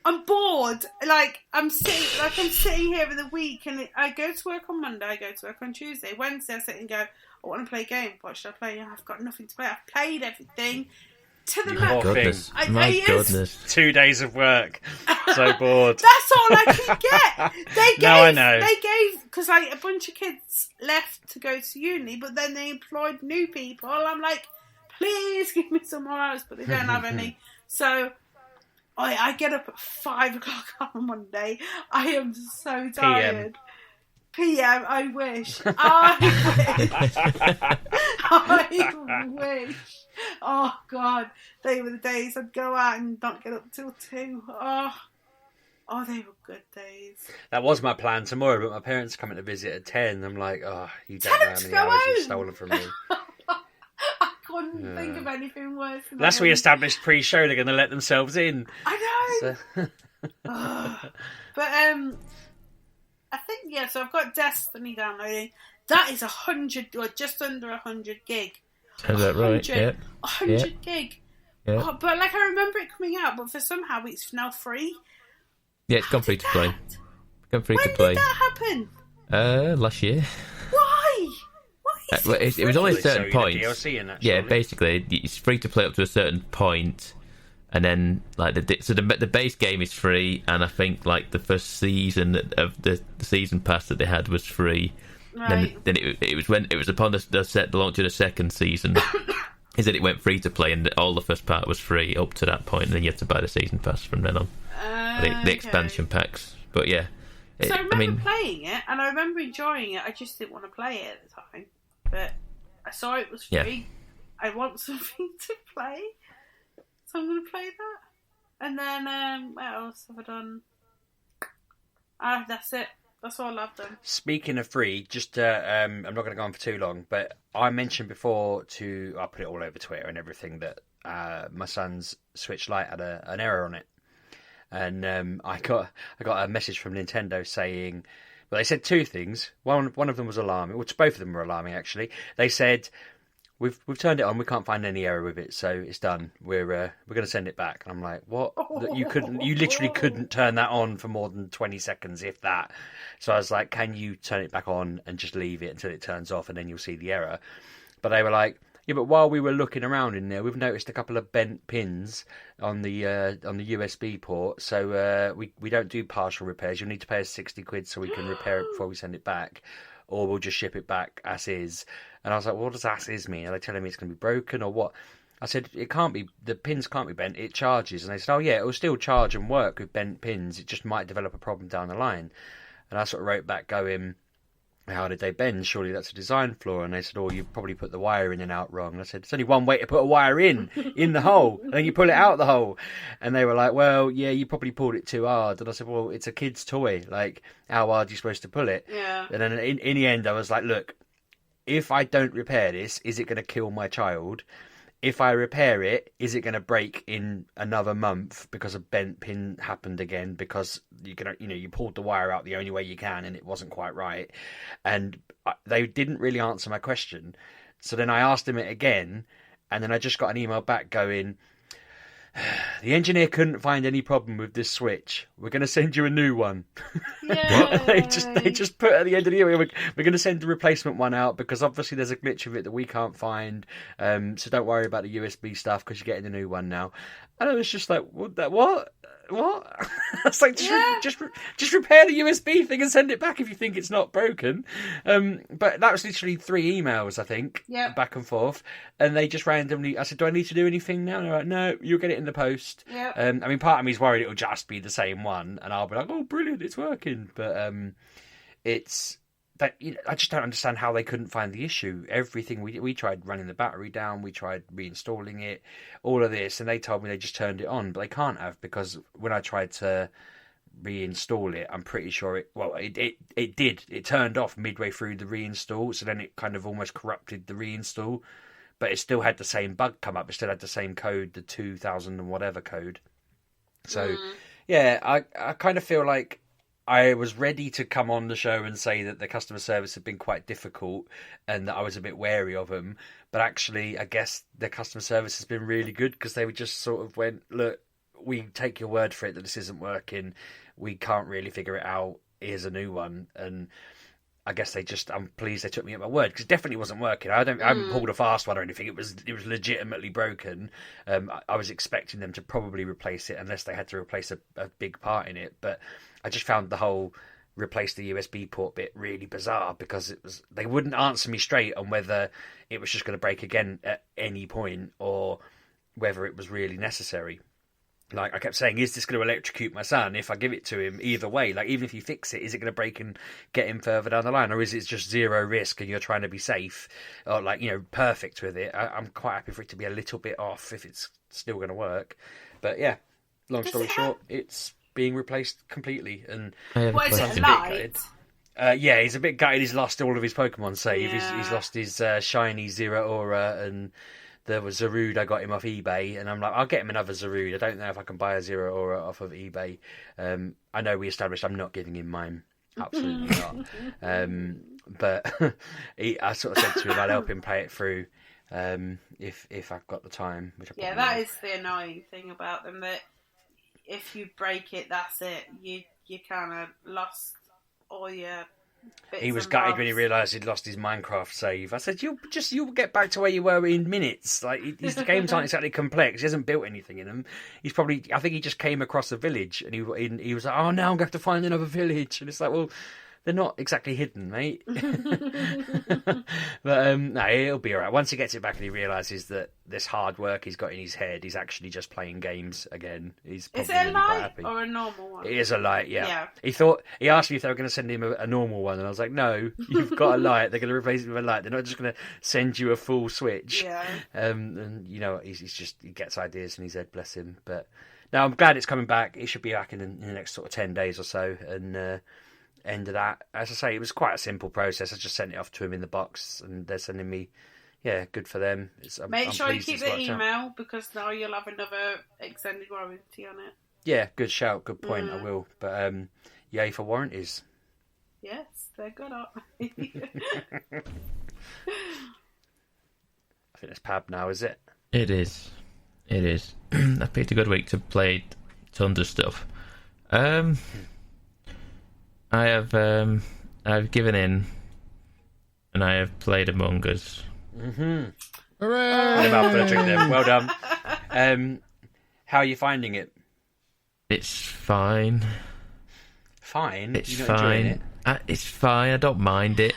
I'm bored. I'm sitting here in the week, and I go to work on Monday, I go to work on Tuesday, Wednesday I sit and go, I want to play a game. What should I play? I've got nothing to play. I've played everything to the max. Goodness. My goodness. 2 days of work. So bored. That's all I can get. I know. They gave, because a bunch of kids left to go to uni, but then they employed new people. I'm like, please give me some more hours, but they don't have any. So I get up at 5 o'clock on Monday. I am so tired. PM, I wish. I wish. Oh, God. They were the days I'd go out and not get up till 2. Oh, they were good days. That was my plan tomorrow, but my parents are coming to visit at 10. I'm like, you don't know how many hours you've stolen from me. I couldn't think of anything worse. That's we established pre-show. They're going to let themselves in. I know. So... But I think so I've got Destiny downloading. That is 100 or just under 100 gig. Is that right? Yeah. 100 gig. Yeah. Oh, but I remember it coming out, but for somehow it's now free. Yeah, it's gone free to play. Gone free to When play. did that happen? Last year. Why? Why is It was only a certain so point. DLC in that, Yeah, surely. basically, it's free to play up to a certain point, and then the base game is free, and I think the first season of the season pass that they had was free, Right. Then it was when it was upon the launch of the second season. Is that it went free to play, and all the first part was free up to that point, and then you had to buy the season pass from then on. The expansion packs. But yeah. So I remember playing it, and I remember enjoying it. I just didn't want to play it at the time. But I saw it was free. Yeah. I want something to play, so I'm going to play that. And then, what else have I done? That's it. That's all I've done. Speaking of free, just I'm not going to go on for too long, but I mentioned before I put it all over Twitter and everything that my son's Switch Lite had an error on it, and I got a message from Nintendo saying, well, they said two things. One of them was alarming, which both of them were alarming actually. They said, We've turned it on. We can't find any error with it, so it's done. We're going to send it back. And I'm like, what? You literally couldn't turn that on for more than 20 seconds, if that. So I was like, can you turn it back on and just leave it until it turns off, and then you'll see the error? But they were like, yeah, but while we were looking around in there, we've noticed a couple of bent pins on the USB port. So we don't do partial repairs. You'll need to pay us £60 so we can repair it before we send it back, or we'll just ship it back as is. And I was like, well, what does as is mean? Are they telling me it's going to be broken or what? I said, it can't be, the pins can't be bent, it charges. And they said, oh yeah, it will still charge and work with bent pins, it just might develop a problem down the line. And I sort of wrote back going, how did they bend? Surely that's a design flaw. And they said, oh, you've probably put the wire in and out wrong. And I said, there's only one way to put a wire in the hole, and then you pull it out the hole. And they were like, well, yeah, you probably pulled it too hard. And I said, well, it's a kid's toy, like, how hard are you supposed to pull it? Yeah. And then in the end, I was like, look, if I don't repair this, is it going to kill my child? If I repair it, is it going to break in another month because a bent pin happened again because you pulled the wire out the only way you can and it wasn't quite right? And they didn't really answer my question. So then I asked them it again, and then I just got an email back going, the engineer couldn't find any problem with this switch. We're going to send you a new one. they just put at the end of the year, we're going to send the replacement one out because obviously there's a glitch with it that we can't find. So don't worry about the USB stuff because you're getting a new one now. And I was just like, what? I was like, just repair the USB thing and send it back if you think it's not broken. But that was literally 3 emails, I think, back and forth. And they just randomly, I said, do I need to do anything now? And they're like, no, you'll get it in the post. Yep. I mean, part of me is worried it'll just be the same one, and I'll be like, oh, brilliant, it's working. But it's that I just don't understand how they couldn't find the issue. Everything we tried running the battery down, we tried reinstalling it, all of this, and they told me they just turned it on, but they can't have, because when I tried to reinstall it, I'm pretty sure it did. It turned off midway through the reinstall, so then it kind of almost corrupted the reinstall, but it still had the same bug come up. It still had the same code, the 2000 and whatever code. So yeah, I kind of feel like I was ready to come on the show and say that the customer service had been quite difficult and that I was a bit wary of them. But actually, I guess the customer service has been really good, because they just sort of went, look, we take your word for it that this isn't working. We can't really figure it out. Here's a new one. And I guess I'm pleased they took me at my word, because it definitely wasn't working. I haven't pulled a fast one or anything. It was legitimately broken. I was expecting them to probably replace it unless they had to replace a big part in it. But I just found the whole replace the USB port bit really bizarre, because they wouldn't answer me straight on whether it was just going to break again at any point or whether it was really necessary. Like, I kept saying, is this going to electrocute my son if I give it to him? Either way, like, even if you fix it, is it going to break and get him further down the line? Or is it just zero risk and you're trying to be safe? Or, like, perfect with it? I'm quite happy for it to be a little bit off if it's still going to work. But, yeah, long story short, it's being replaced completely. And what is it, Light? Yeah, he's a bit gutted. He's lost all of his Pokemon save. Yeah. He's lost his shiny Zero Aura, and there was Zarude. I got him off eBay, and I'm like, I'll get him another Zarude. I don't know if I can buy a Zero Aura off of eBay. I know we established I'm not giving him mine. Absolutely not. But I sort of said to him I'd help him play it through if I've got the time. Which that is the annoying thing about them, that if you break it, that's it. You kind of lost all your bits. He was gutted when he realised he'd lost his Minecraft save. I said, you'll get back to where you were in minutes. Like, the games aren't exactly complex. He hasn't built anything in them. I think he just came across a village, and he was like, oh, now I'm going to have to find another village. And it's like, well, They're not exactly hidden, mate. But no, it'll be all right. Once he gets it back and he realises that this hard work he's got in his head, he's actually just playing games again. He's Is probably it a really quite light happy. or a normal one? It is a light, yeah. Yeah. He asked me if they were going to send him a normal one, and I was like, no, you've got a light. They're going to replace it with a light. They're not just going to send you a full Switch. Yeah. And you know, he gets ideas in his head, bless him. But no, I'm glad it's coming back. It should be back in the next sort of 10 days or so, and. End of that. As I say, it was quite a simple process. I just sent it off to him in the box, and they're sending me, good for them. Make I'm sure you pleased keep it's the worked out. email, because now you'll have another extended warranty on it. Yeah, good shout, good point. I will. But yay for warranties. Yes, they're good, aren't they? I think it's Pab now, is it? It is. I picked a good week to play tons of stuff. I've given in, and I have played Among Us. Hooray! I'm out for a drink there. Well done. How are you finding it? It's fine. Fine. It's You're not enjoying fine. It's fine. I don't mind it.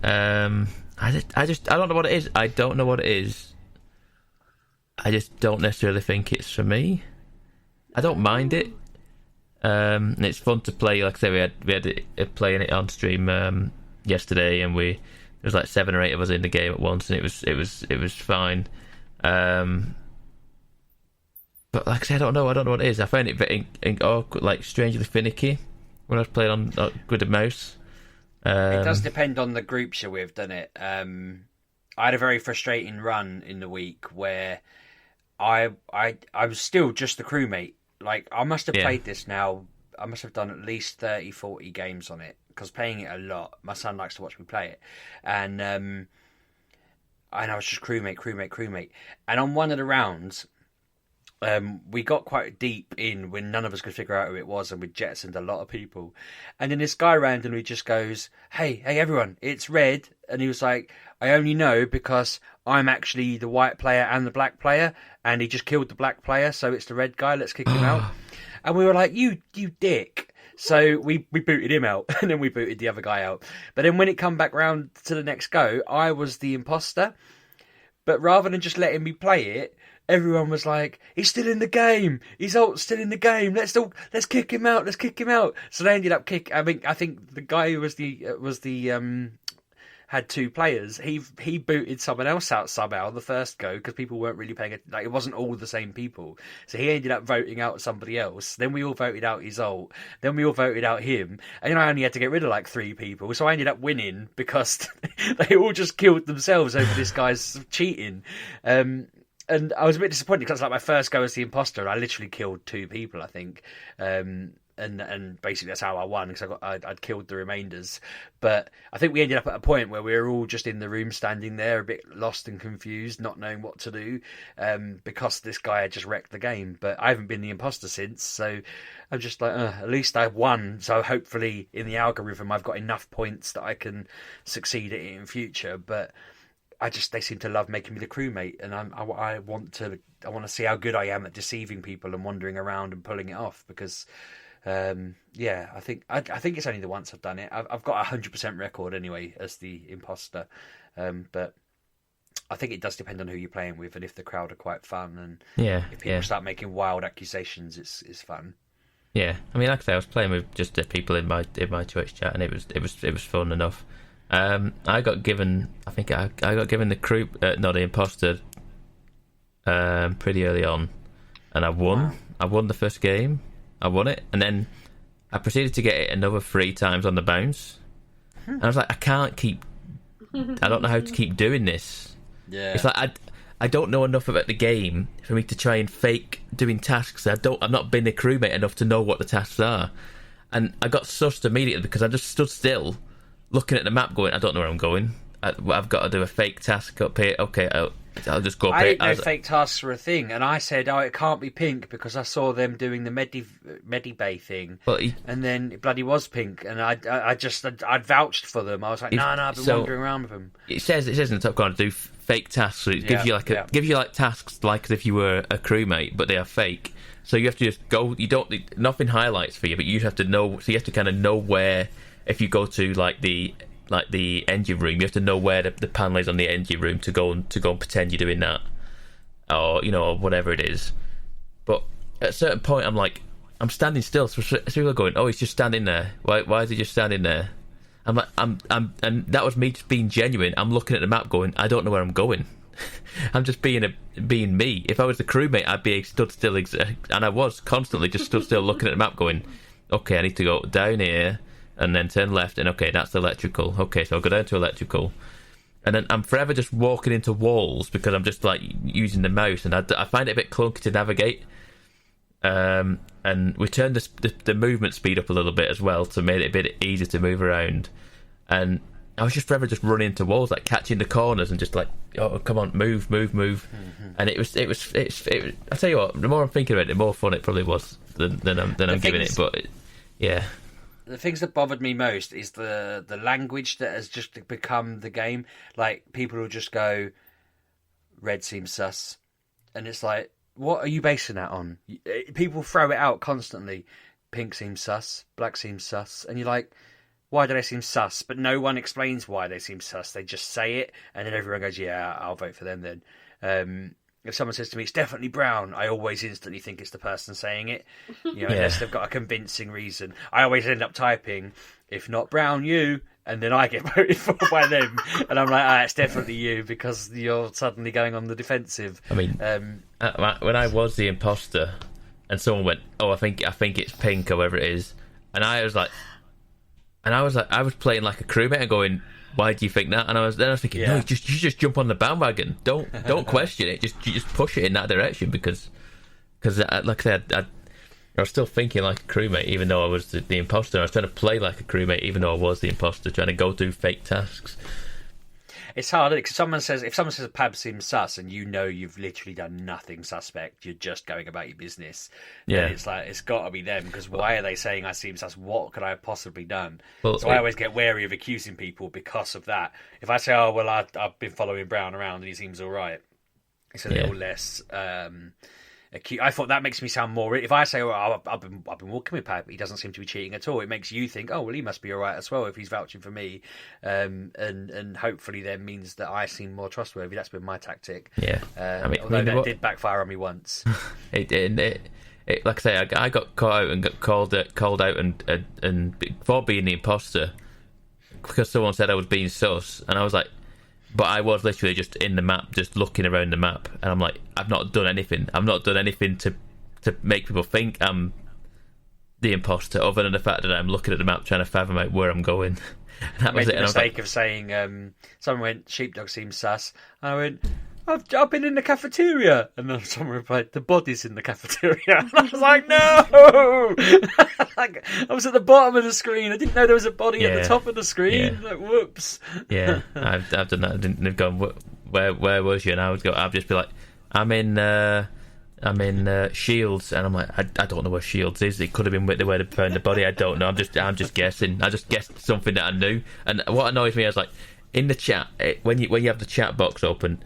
I don't know what it is. I don't know what it is. I just don't necessarily think it's for me. I don't mind it. And it's fun to play. Like I say, we had it playing it on stream yesterday, and there was like 7 or 8 of us in the game at once, and it was fine. But like I say, I don't know what it is. I found it very like strangely finicky when I was playing on with the mouse. It does depend on the groups you're with, doesn't it? I had a very frustrating run in the week where I was still just the crewmate. Like, I must have played this now. I must have done at least 30, 40 games on it, because playing it a lot. My son likes to watch me play it. And I was just crewmate. And on one of the rounds, we got quite deep in when none of us could figure out who it was, and we jettisoned a lot of people. And then this guy randomly just goes, hey, everyone, it's Red. And he was like, I only know because I'm actually the white player and the black player, and he just killed the black player, so it's the red guy, let's kick him out. And we were like, you dick. So we booted him out, and then we booted the other guy out. But then when it come back round to the next go, I was the imposter. But rather than just letting me play it, everyone was like, he's still in the game. His ult's still in the game. Let's kick him out. So they ended up I think the guy who was the had 2 players. He booted someone else out somehow on the first go, because people weren't really paying it. Like, it wasn't all the same people. So he ended up voting out somebody else. Then we all voted out his ult. Then we all voted out him. And I only had to get rid of like 3 people. So I ended up winning because they all just killed themselves over this guy's cheating. And I was a bit disappointed because like my first go as the imposter, and I literally killed 2 people, I think. And basically that's how I won, because I'd killed the remainders. But I think we ended up at a point where we were all just in the room standing there, a bit lost and confused, not knowing what to do, because this guy had just wrecked the game. But I haven't been the imposter since, so I'm just like, at least I won. So hopefully in the algorithm I've got enough points that I can succeed at it in future. But they seem to love making me the crewmate, and I want to see how good I am at deceiving people and wandering around and pulling it off, because I think it's only the once I've done it. I've got a 100% record anyway as the imposter, but I think it does depend on who you're playing with, and if the crowd are quite fun, and if people start making wild accusations, it's fun. Yeah, I mean, like I say, I was playing with just the people in my Twitch chat, and it was fun enough. I got given the crew, the imposter, pretty early on, and I won. Wow. I won the first game. I won it, and then I proceeded to get it another 3 times on the bounce. And I was like, I don't know how to keep doing this. Yeah, it's like I don't know enough about the game for me to try and fake doing tasks. I've not been a crewmate enough to know what the tasks are, and I got sussed immediately because I just stood still, looking at the map, going, I don't know where I'm going. I've got to do a fake task up here. Okay, I'll just go up I here. didn't know fake tasks were a thing, and I said, it can't be pink because I saw them doing the Medibay thing, and then it bloody was pink, and I'd vouched for them. I was like, no, I've been wandering around with them. It says in the top corner, do fake tasks, so it gives you gives you like tasks like as if you were a crewmate, but they are fake. So you have to just go. Nothing highlights for you, but you have to know. So you have to kind of know where if you go to like the engine room, you have to know where the panel is on the engine room to go and pretend you're doing that, or or whatever it is. But at a certain point, I'm standing still. So people are going, "Oh, he's just standing there. Why is he just standing there?" I'm like, and that was me just being genuine. I'm looking at the map, going, "I don't know where I'm going." I'm just being me. If I was the crewmate, I'd be stood still, and I was constantly just stood still, looking at the map, going, "Okay, I need to go down here, and then turn left, and okay, that's electrical. Okay, so I'll go down to electrical." And then I'm forever just walking into walls because I'm just like using the mouse, and I find it a bit clunky to navigate. And we turned the movement speed up a little bit as well to make it a bit easier to move around. And I was just forever just running into walls, like catching the corners and just like, "Oh, come on, move." Mm-hmm. And it was. I tell you what, the more I'm thinking about it, the more fun it probably was than I'm giving it. But yeah. The things that bothered me most is the language that has just become the game. Like, people will just go, "Red seems sus," and it's like, what are you basing that on? People throw it out constantly. Pink seems sus, black seems sus, and you're like, why do they seem sus? But no one explains why they seem sus. They just say it, and then everyone goes, "Yeah, I'll vote for them then." If someone says to me, "It's definitely brown," I always instantly think it's the person saying it. Unless they've got a convincing reason. I always end up typing, "If not brown, you," and then I get voted for by them. And I'm like, it's definitely you, because you're suddenly going on the defensive. I mean, when I was the imposter, and someone went, "Oh, I think it's pink," or whatever it is, and I was playing like a crewmate and going, "Why do you think that?" And I was thinking, "No, you just jump on the bandwagon. Don't question it. You just push it in that direction because like I said, I was still thinking like a crewmate, even though I was the imposter. I was trying to play like a crewmate, even though I was the imposter, trying to go through fake tasks." It's hard, because if someone says Pab seems sus, and you've literally done nothing suspect, you're just going about your business. Yeah, it's like, it's got to be them, because why are they saying I seem sus? What could I have possibly done? So I always get wary of accusing people because of that. If I say, "Oh well, I've been following Brown around and he seems all right," it's a little less. I thought that makes me sound more. If I say, "Oh, I've been walking with Pab, he doesn't seem to be cheating at all," it makes you think, "Oh well, he must be all right as well if he's vouching for me," and hopefully then means that I seem more trustworthy. That's been my tactic. Yeah, although that did backfire on me once. It like I say, I got caught out and got called out and for being the imposter because someone said I was being sus, and I was like, but I was literally just in the map, just looking around the map, and I'm like, I've not done anything to make people think I'm the imposter, other than the fact that I'm looking at the map trying to fathom out where I'm going. That was it. The mistake of saying, someone went, "Sheepdog seems sus," and I went, I've been in the cafeteria," and then someone replied, "The body's in the cafeteria," and I was like, no. Like, I was at the bottom of the screen. I didn't know there was a body at the top of the screen. Like, whoops. Yeah, I've done that. They've gone, where was you? And I'd just be like, I'm in Shields," and I'm like, I don't know where Shields is. It could have been where they found the body. I don't know. I'm just guessing. I just guessed something that I knew. And what annoys me is, like, in the chat, when you have the chat box open,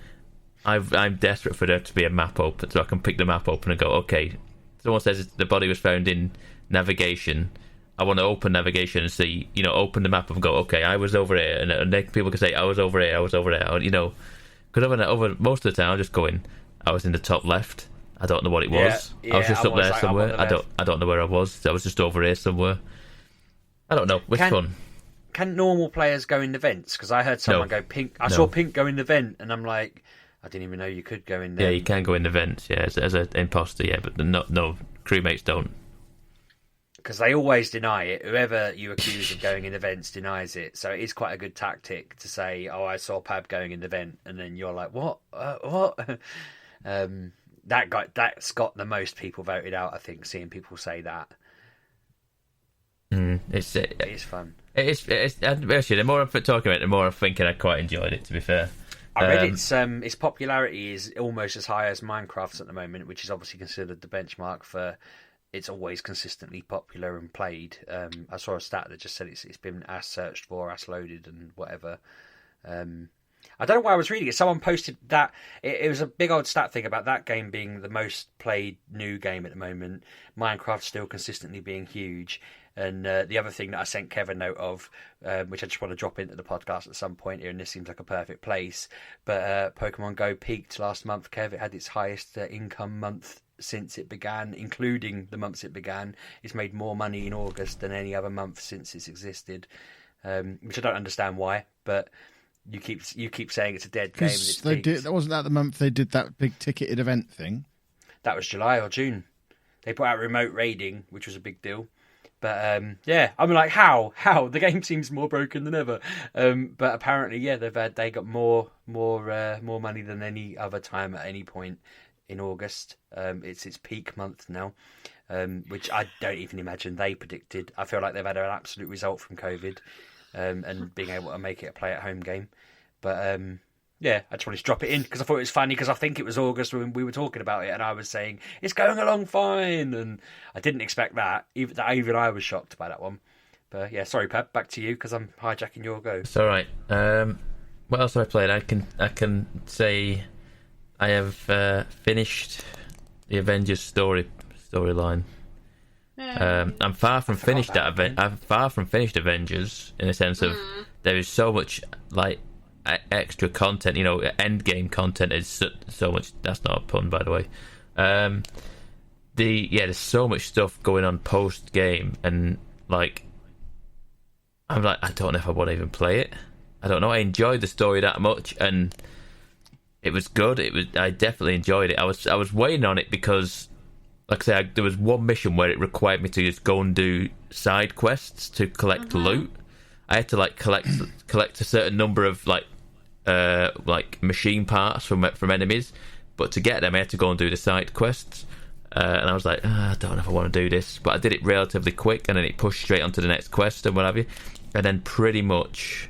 I'm desperate for there to be a map open so I can pick the map open and go, okay, someone says the body was found in navigation. I want to open navigation and see, open the map and go, okay, I was over here, and then people can say, I was over here, because over most of the time I'm just going, I was in the top left. I don't know what it was. I was just up there somewhere. I don't know where I was. I was just over here somewhere. I don't know. Which one? Can normal players go in the vents? Because I heard someone go pink. I saw pink go in the vent, and I'm like, I didn't even know you could go in there. Yeah, you can go in the vents. Yeah, as an imposter. Yeah, but no crewmates don't. Because they always deny it. Whoever you accuse of going in the vents denies it. So it is quite a good tactic to say, "Oh, I saw Pab going in the vent," and then you're like, "What? What?" That's got the most people voted out, I think, seeing people say that. It is fun. It's actually, the more I'm talking about it, the more I'm thinking I quite enjoyed it, to be fair. I read its popularity is almost as high as Minecraft's at the moment, which is obviously considered the benchmark for it's always consistently popular and played. I saw a stat that just said it's been as searched for, as loaded, and whatever. I don't know why I was reading it. Someone posted that it was a big old stat thing about that game being the most played new game at the moment. Minecraft still consistently being huge. And the other thing that I sent Kev a note of, which I just want to drop into the podcast at some point here, and this seems like a perfect place, but Pokemon Go peaked last month, Kev. It had its highest income month since it began, including the months it began. It's made more money in August than any other month since it's existed, which I don't understand why, but you keep saying it's a dead game. And Wasn't that the month they did that big ticketed event thing? That was July or June. They put out remote raiding, which was a big deal. But yeah, I'm like, how? The game seems more broken than ever. But apparently, yeah, they got more money than any other time at any point in August. It's its peak month now, which I don't even imagine they predicted. I feel like they've had an absolute result from COVID and being able to make it a play-at-home game. But yeah, I just wanted to drop it in because I thought it was funny because I think it was August when we were talking about it and I was saying, it's going along fine. And I didn't expect that. Even I was shocked by that one. But yeah, sorry, Pep, back to you because I'm hijacking your go. It's all right. What else have I played? I can say I have finished the Avengers storyline. I'm far from finished that event. I'm far from finished Avengers in the sense of there is so much like extra content. You know, end game content is so much. That's not a pun, by the way. There's so much stuff going on post game, and like I'm like, I don't know if I want to even play it. I don't know. I enjoyed the story that much, and it was good. I definitely enjoyed it. I was waiting on it because, like I say, there was one mission where it required me to just go and do side quests to collect loot. I had to like collect a certain number of like machine parts from enemies, but to get them I had to go and do the side quests. And I was like, I don't know if I want to do this, but I did it relatively quick, and then it pushed straight onto the next quest and what have you. And then pretty much,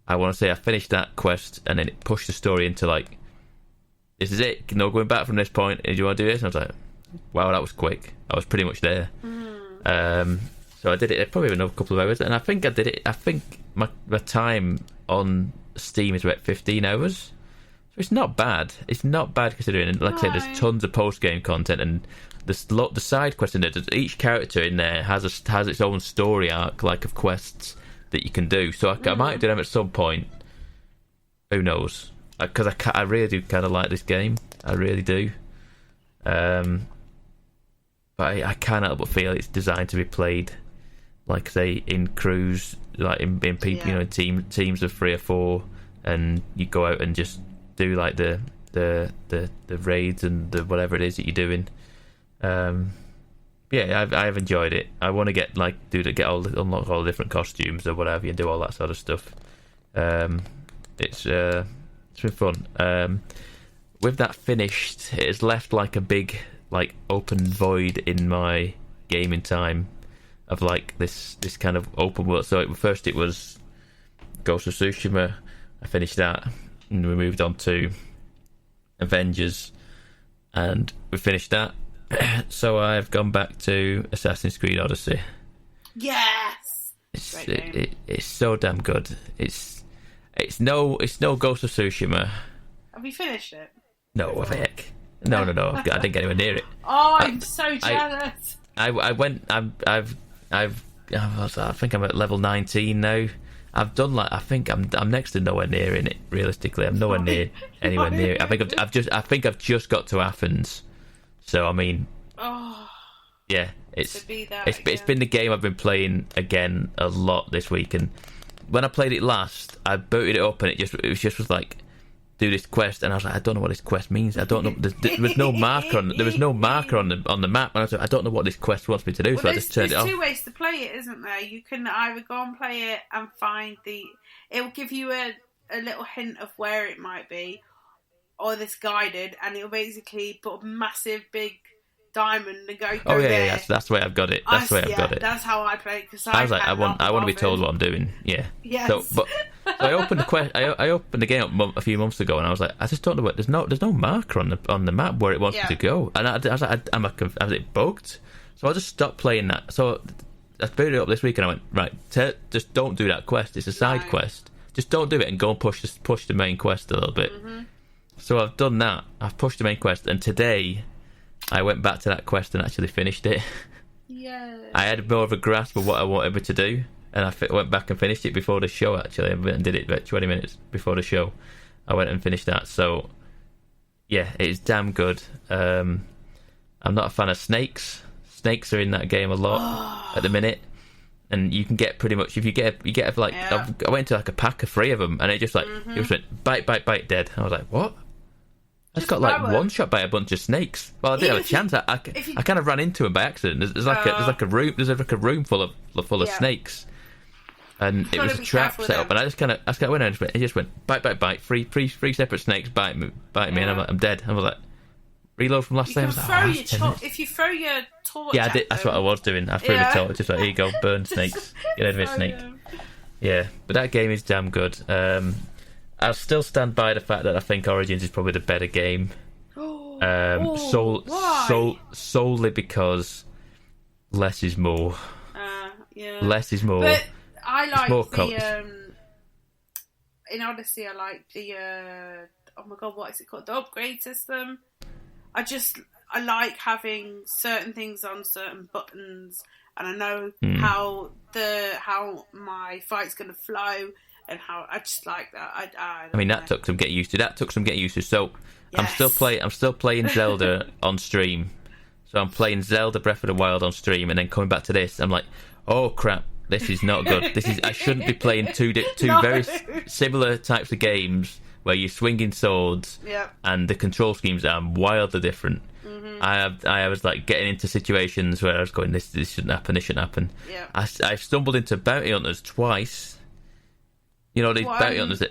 I want to say I finished that quest, and then it pushed the story into like, this is it. No going back from this point. Do you want to do this? And I was like, wow, that was quick. I was pretty much there. So I did it probably another couple of hours, and I think I did it. I think my time on Steam is about 15 hours. So it's not bad. It's not bad considering. And like I said, there's tons of post game content, and the side quest in it. Each character in there has its own story arc, like of quests that you can do. So I might do them at some point. Who knows? Because I really do kind of like this game. I really do. But I can't help but feel it's designed to be played, like say in crews, like in people, you know, teams of 3 or 4, and you go out and just do like the raids and the whatever it is that you're doing. Yeah, I've enjoyed it. I want to get unlock all the different costumes or whatever, and do all that sort of stuff. It's been fun. With that finished, it has left like a big like open void in my gaming time of like this kind of open world. So first it was Ghost of Tsushima. I finished that, and we moved on to Avengers, and we finished that. So I've gone back to Assassin's Creed Odyssey. Yes, it's so damn good. It's no Ghost of Tsushima. Have you finished it? No, what the heck? No. I didn't get anywhere near it. Oh, I'm so jealous. I went. I think I'm at level 19 now. I've done like I think I'm next to nowhere near in it. Realistically, I'm nowhere near anywhere near it. I think I've just got to Athens. So I mean, yeah, it's been the game I've been playing again a lot this week. And when I played it last, I booted it up and it was like, do this quest, and I was like, I don't know what this quest means. I don't know. There was no marker on. There was no marker on the map, and I was like, I don't know what this quest wants me to do. So I just turned it off. There's 2 ways to play it, isn't there? You can either go and play it and find it will give you a little hint of where it might be, or this guided, and it'll basically put a massive big diamond and go. Oh yeah, that's the way I've got it. That's the way I've got it. That's how I play it, because I was like, I want to be told what I'm doing. Yeah. Yes. So I opened I opened the game up a few months ago, and I was like, I just don't know what. There's no marker on the map where it wants me to go, and I was like, was it bugged? So I just stopped playing that. So I booted it up this week, and I went, right, just don't do that quest. It's a side quest. Just don't do it, and go and push the main quest a little bit. So I've done that. I've pushed the main quest, and today I went back to that quest and actually finished it. Yeah. I had more of a grasp of what I wanted it to do, and I went back and finished it before the show. Actually, I went and did it about 20 minutes before the show. I went and finished that. So, yeah, it's damn good. I'm not a fan of snakes. Snakes are in that game a lot at the minute, and you can get pretty much if you get like I went into like a pack of 3 of them, and it just like it just went bite dead. I was like, what? I just got like one shot by a bunch of snakes. Well, I didn't have a chance. I kind of ran into them by accident. There's like a room full of snakes, and it was a trap set up. And I just went and it just went bite. Three separate snakes bite me, and I'm dead. I was like, reload from last time. If you throw your torch. Yeah, I did. That's what I was doing. I threw my torch. Just like, here you go, burn snakes. Get rid of a snake. Yeah, but that game is damn good. I'll still stand by the fact that I think Origins is probably the better game. Solely because less is more. Less is more. But I like more in Odyssey, I like the oh my god, what is it called? The upgrade system. I like having certain things on certain buttons, and I know how my fight's going to flow, and how I just like that. I mean, that took some getting used to. So yes. I'm still playing Zelda on stream. So I'm playing Zelda Breath of the Wild on stream, and then coming back to this, I'm like, oh crap, this is not good. I shouldn't be playing two very similar types of games where you're swinging swords, and the control schemes are wildly different. I was like getting into situations where I was going, this shouldn't happen. Yeah. I stumbled into bounty hunters twice. You know, these bounty hunters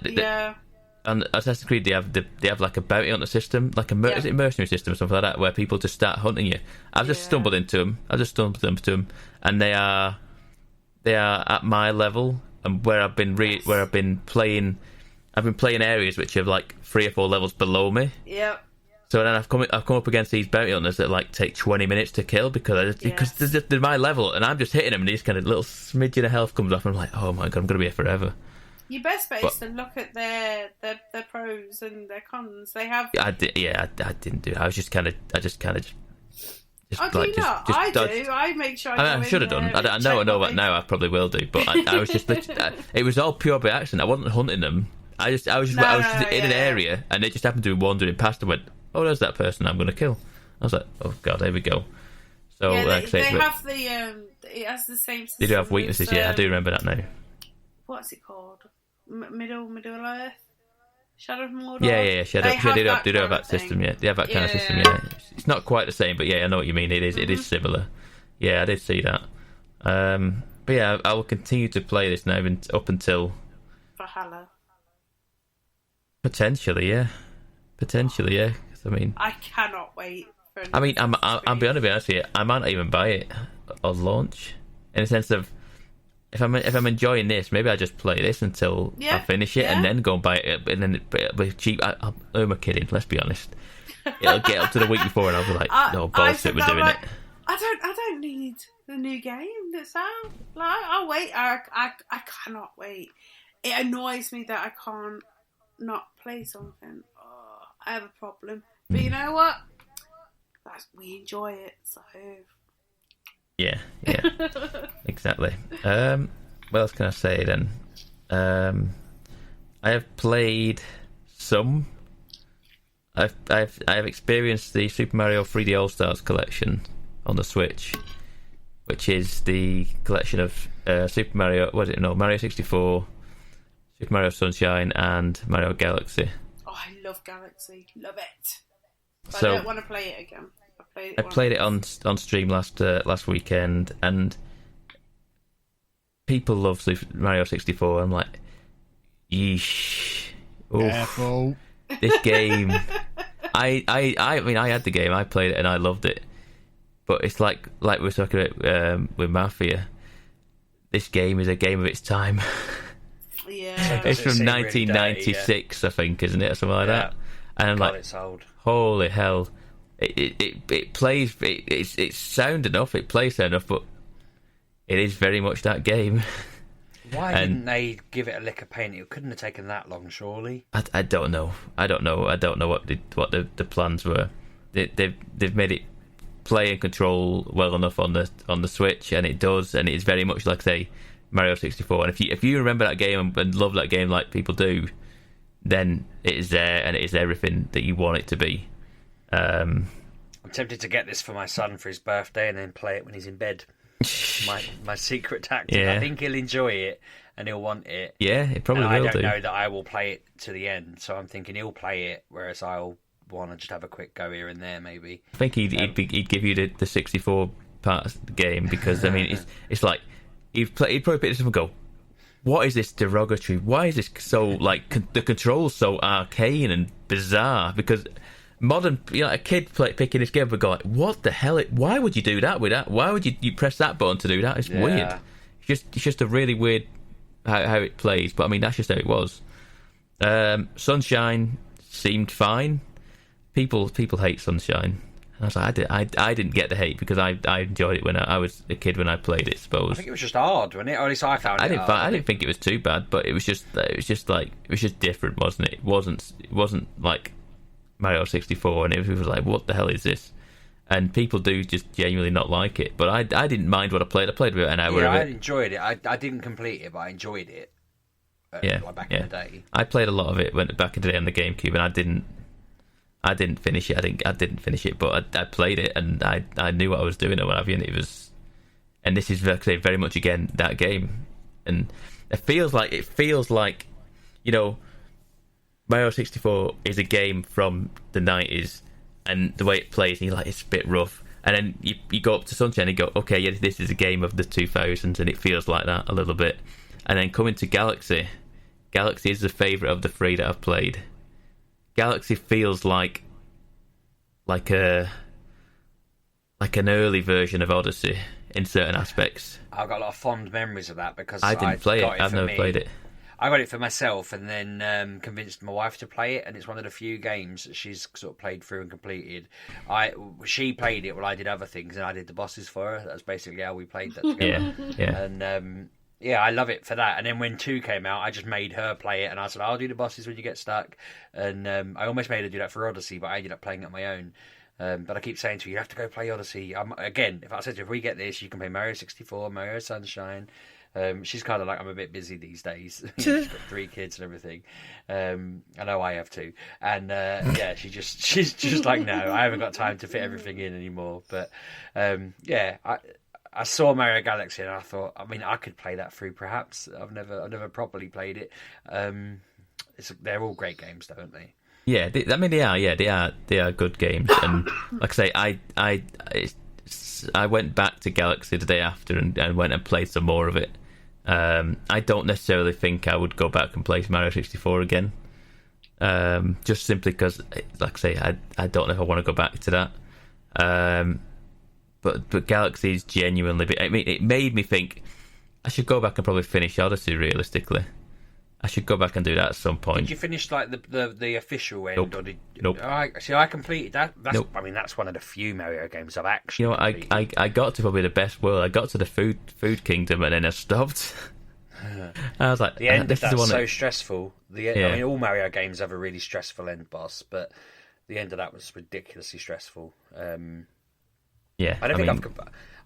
and Assassin's Creed, they have like a bounty hunter system, like is it mercenary system or something like that, where people just start hunting you. I've just stumbled into them. And they are at my level, and where I've been playing. I've been playing areas which are like 3 or 4 levels below me. Yep. So then I've come up against these bounty hunters that like take 20 minutes to kill because they're my level, and I'm just hitting them, and these kind of little smidgen of health comes off, and I'm like, oh my god, I'm gonna be here forever. Your best bet is to look at their pros and their cons. They have. I didn't do it. I just kind of. I do not. I do. I make sure. I should have done. I know that now. I probably will do. But I was just. It was all pure by accident. I wasn't hunting them. I was just in an area, and they just happened to be wandering past and went, oh, there's that person I'm going to kill. I was like, oh god, there we go. So it has the same system. They do have weaknesses. I do remember that now. What's it called? Middle Earth? Shadow of Mordor? Yeah. Shadow. They do have that system. Yeah, they have that kind of system. Yeah, it's not quite the same, but yeah, I know what you mean. It is similar. Yeah, I did see that. But yeah, I will continue to play this now up until Valhalla. Potentially, yeah. I mean, I cannot wait for. I'm be honest with you. I might not even buy it on launch, in the sense of if I'm enjoying this, maybe I just play this until I finish it and then go and buy it, and then it'll be cheap. Who am I kidding? Let's be honest. It'll get up to the week before, and I'll be like, no bullshit, we're doing it. I don't need the new game that's out. Like, I'll wait. I cannot wait. It annoys me that I can't not play something. Oh, I have a problem. But you know what? We enjoy it, so. Yeah, exactly. What else can I say then? I have played some. I've experienced the Super Mario 3D All Stars collection on the Switch, which is the collection of Super Mario. What is it? No, Mario 64, Super Mario Sunshine, and Mario Galaxy. Oh, I love Galaxy. Love it. But I don't want to play it again. I played it on stream last weekend, and people love Super Mario 64. I'm like, yeesh. Careful. This game. I mean, I had the game. I played it and I loved it. But it's like we were talking about with Mafia. This game is a game of its time. Yeah. It's from 1996, I think, isn't it, or something like that? And I'm like, it's old. Holy hell! It plays. It's sound enough. It plays sound enough, but it is very much that game. Why didn't they give it a lick of paint? It couldn't have taken that long, surely. I don't know. I don't know what the plans were. They've made it play and control well enough on the Switch, and it does, and it's very much like, say, Mario 64. And if you remember that game and love that game like people do, then it is there, and it is everything that you want it to be. I'm tempted to get this for my son for his birthday and then play it when he's in bed. my secret tactic. Yeah. I think he'll enjoy it and he'll want it. Yeah, it probably and will I don't do. know that I will play it to the end, so I'm thinking he'll play it, whereas I'll want to just have a quick go here and there, maybe. I think he'd give you the 64 part of the game, because I mean it's like he'd probably pick this up and go, what is this derogatory? Why is this so, like, the controls so arcane and bizarre? Because modern, a kid picking this game would go like, what the hell? Why would you do that with that? Why would you press that button to do that? It's weird. It's just a really weird how it plays. But I mean, that's just how it was. Sunshine seemed fine. People hate Sunshine. And I was like, I didn't get the hate, because I enjoyed it when I was a kid when I played it, I suppose. I think it was just hard, wasn't it? Or at least I found it hard. I didn't think it was too bad, but it was just different, wasn't it? It wasn't like Mario 64, and it was like, what the hell is this? And people do just genuinely not like it. But I didn't mind what I played. I played about an hour of it. I enjoyed it. I didn't complete it, but I enjoyed it. Back in the day. I played a lot of it back in the day on the GameCube, and I didn't finish it. I didn't finish it, but I played it, and I knew what I was doing and what have you. And it was, and this is very much again that game, and it feels like Mario 64 is a game from the 90s, and the way it plays, and you're like, it's a bit rough. And then you go up to Sunshine and you go, okay, yeah, this is a game of the 2000s, and it feels like that a little bit. And then coming to Galaxy is the favourite of the three that I've played. Galaxy feels like an early version of Odyssey in certain aspects. I've got a lot of fond memories of that, because I didn't play it. I've never played it. I got it for myself, and then convinced my wife to play it, and it's one of the few games that she's sort of played through and completed. She played it while I did other things, and I did the bosses for her. That's basically how we played that together. Yeah. And I love it for that. And then when 2 came out, I just made her play it, and I said, I'll do the bosses when you get stuck. And I almost made her do that for Odyssey, but I ended up playing it on my own. But I keep saying to her, you have to go play Odyssey. If I said to her, if we get this, you can play Mario 64, Mario Sunshine. She's kind of like, I'm a bit busy these days. She's got 3 kids and everything. I know I have too. And she's just like, no, I haven't got time to fit everything in anymore. But I saw Mario Galaxy and I thought, I mean, I could play that through perhaps. I've never properly played it. They're all great games, don't they? Yeah, they are. Yeah, they are good games. And like I say, I went back to Galaxy the day after and went and played some more of it. I don't necessarily think I would go back and play Mario 64 again. Just simply because, like I say, I don't know if I want to go back to that. But Galaxy is genuinely... I mean, it made me think I should go back and probably finish Odyssey, realistically. I should go back and do that at some point. Did you finish like the official end? Nope. Or did, Nope. I completed that. Nope. I mean, that's one of the few Mario games I've actually completed. I got to probably the best world. I got to the food kingdom, and then I stopped. I was like, the end this of is that's the one so stressful. I mean, all Mario games have a really stressful end boss, but the end of that was ridiculously stressful. Yeah, I think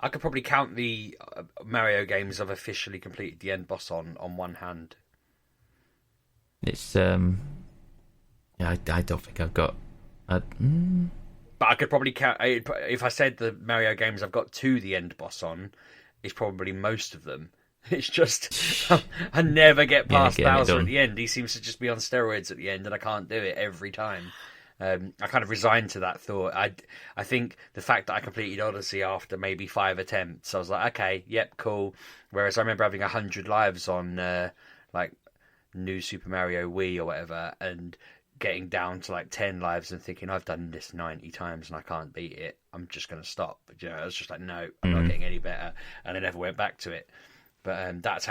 I could probably count the Mario games I've officially completed the end boss on one hand. It's I don't think I've got. But I could probably count, if I said the Mario games I've got to the end boss on, it's probably most of them. It's just I never get past Bowser at the end. He seems to just be on steroids at the end, and I can't do it every time. I kind of resigned to that thought. I think the fact that I completed Odyssey after maybe 5 attempts, I was like, okay, yep, cool. Whereas I remember having 100 lives on like New Super Mario Wii or whatever, and getting down to like 10 lives and thinking, I've done this 90 times and I can't beat it. I'm just going to stop. But, I was just like, no, I'm not getting any better. And I never went back to it. But that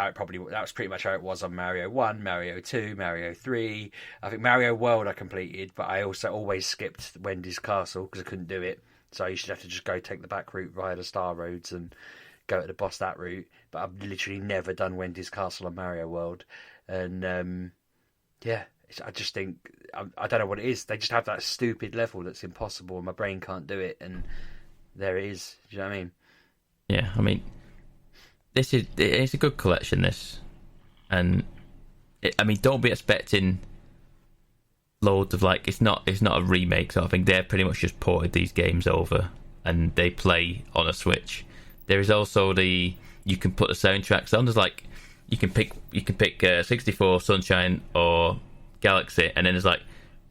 was pretty much how it was on Mario 1, Mario 2, Mario 3. I think Mario World I completed, but I also always skipped Wendy's Castle because I couldn't do it. So I used to have to just go take the back route via the Star Roads and go to the boss that route. But I've literally never done Wendy's Castle on Mario World. And I just think, I don't know what it is. They just have that stupid level that's impossible and my brain can't do it. And there it is. Do you know what I mean? Yeah, I mean, it's a good collection, this. And, don't be expecting loads of, like, it's not a remake sort of thing. They've pretty much just ported these games over, and they play on a Switch. There is also you can put the soundtracks on. There's, like, you can pick 64, Sunshine, or Galaxy, and then there's, like,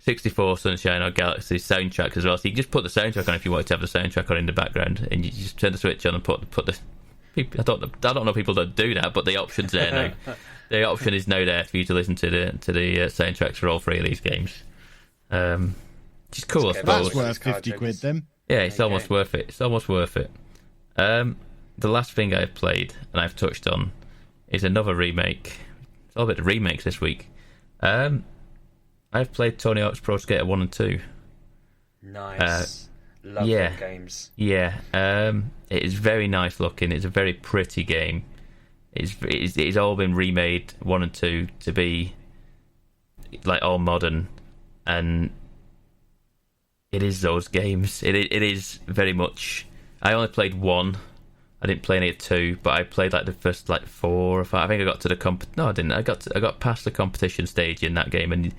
64, Sunshine, or Galaxy soundtracks as well. So you can just put the soundtrack on if you want to have the soundtrack on in the background, and you just turn the Switch on and put the... I don't know people that do that, but the option's there now. The option is now there for you to listen to the soundtracks for all three of these games. Which is cool, I suppose. That's worth 50 quid then. Yeah, it's almost worth it. It's almost worth it. The last thing I've played, and I've touched on, is another remake. It's all a bit of remakes this week. I've played Tony Hawk's Pro Skater 1 and 2. Nice. Love them games. Yeah. It is very nice looking. It's a very pretty game. It's all been remade, 1 and 2, to be like all modern, and it is those games. It is very much. I only played 1. I didn't play any of 2, but I played like the first like 4 or 5. I think I got to the No, I didn't. I got past the competition stage in that game, and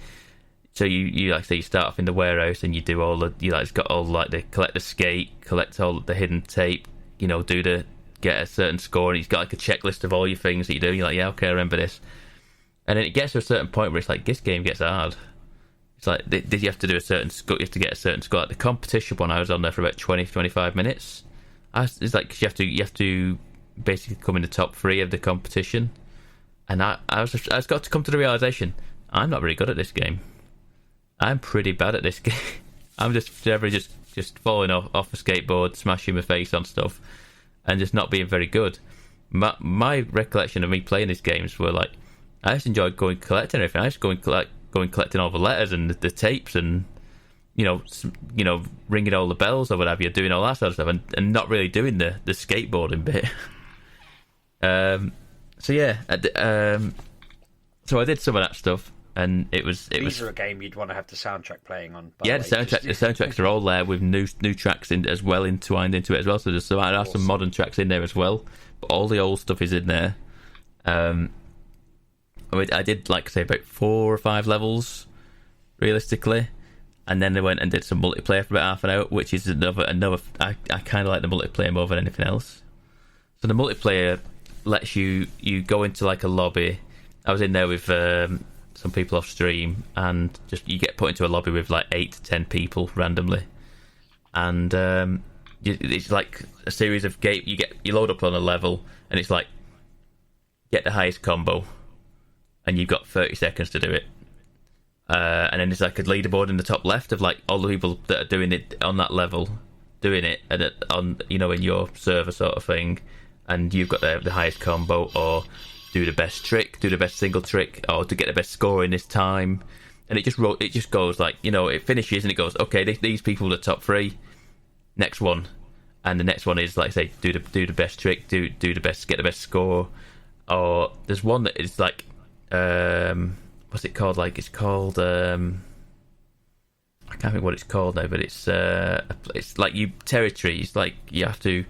so you like say you start off in the warehouse and you do all the it's got all like the collect the skate, collect all the hidden tape, get a certain score, and he's got like a checklist of all your things that you do. You're like, yeah, okay, I remember this. And then it gets to a certain point where it's like, this game gets hard. It's like, you have to do a certain score, you have to get a certain score. Like the competition one, I was on there for about 20-25 minutes. It's like, 'cause you have to basically come in the top 3 of the competition. And I just got to come to the realisation, I'm not very good at this game. I'm pretty bad at this game. I'm just falling off a skateboard, smashing my face on stuff, and just not being very good. My recollection of me playing these games were like, I just enjoyed going collecting everything. I just going collecting all the letters and the tapes, and ringing all the bells or whatever. You're doing all that sort of stuff, and not really doing the skateboarding bit. So I did some of that stuff, and these are a game you'd want to have the soundtrack playing on. Yeah, the soundtracks are all there with new tracks as well entwined into it as well. So there are some modern tracks in there as well, but all the old stuff is in there. I did say about 4 or 5 levels, realistically, and then they went and did some multiplayer for about half an hour, which is another. I kind of like the multiplayer more than anything else. So the multiplayer lets you go into like a lobby. I was in there with some people off stream, and just you get put into a lobby with like 8 to 10 people randomly, and it's like a series of game. You load up on a level, and it's like get the highest combo, and you've got 30 seconds to do it. And then there's like a leaderboard in the top left of like all the people that are doing it on that level, doing it and on in your server sort of thing, and you've got the highest combo, or do the best trick, do the best single trick, or to get the best score in this time. And it just goes like, it finishes and it goes, okay, these people are the top 3, next one, and the next one is like, say, do the best trick, do the best, get the best score. Or there's one that is like, what's it called? Like, it's called I can't think what it's called now, but it's like territories. Like you do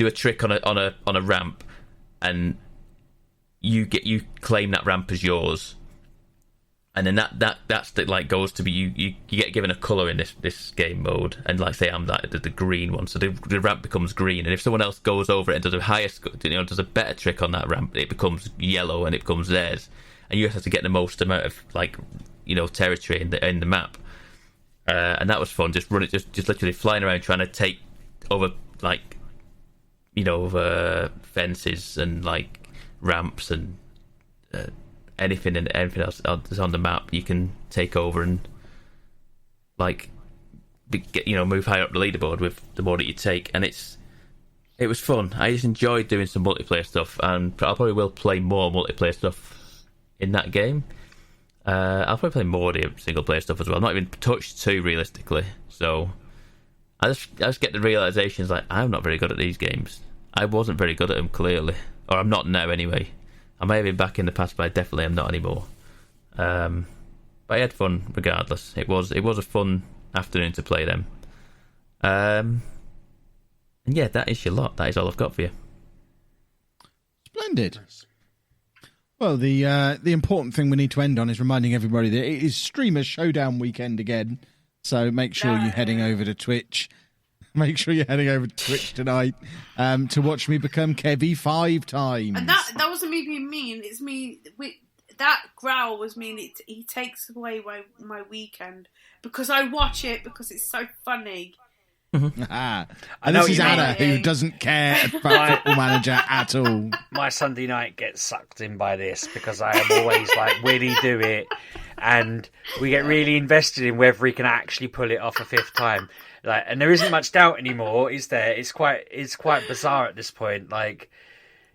a trick on a ramp, and you claim that ramp as yours, and then that's like goes to be you get given a colour in this game mode, and like say I'm like the green one, so the ramp becomes green, and if someone else goes over it and does a does a better trick on that ramp, it becomes yellow and it becomes theirs, and you have to get the most amount of territory in the map, and that was fun. Just literally flying around trying to take over over fences and like ramps and anything else that's on the map you can take over, and move higher up the leaderboard with the more that you take. And it was fun. I just enjoyed doing some multiplayer stuff, and I probably will play more multiplayer stuff in that game. I'll probably play more of the single player stuff as well. I've not even touched 2 realistically, so I just get the realizations like I'm not very good at these games. I wasn't very good at them, clearly, or I'm not now anyway. I may have been back in the past, but I definitely am not anymore. But I had fun regardless. It was a fun afternoon to play them. And yeah, that is your lot. That is all I've got for you. Splendid. Well, the important thing we need to end on is reminding everybody that it is Streamer Showdown weekend again. So make sure you're heading over to Twitch. Make sure you're heading over to Twitch tonight to watch me become Kevy 5 times. And that wasn't me being mean. It's me. That growl was mean. He takes away my weekend because I watch it because it's so funny. And this is Anna, who doesn't care about Football Manager at all. My Sunday night gets sucked in by this because I am always like, will he do it? And we get really invested in whether he can actually pull it off a 5th time. Like, and there isn't much doubt anymore, is there? It's quite bizarre at this point. Like,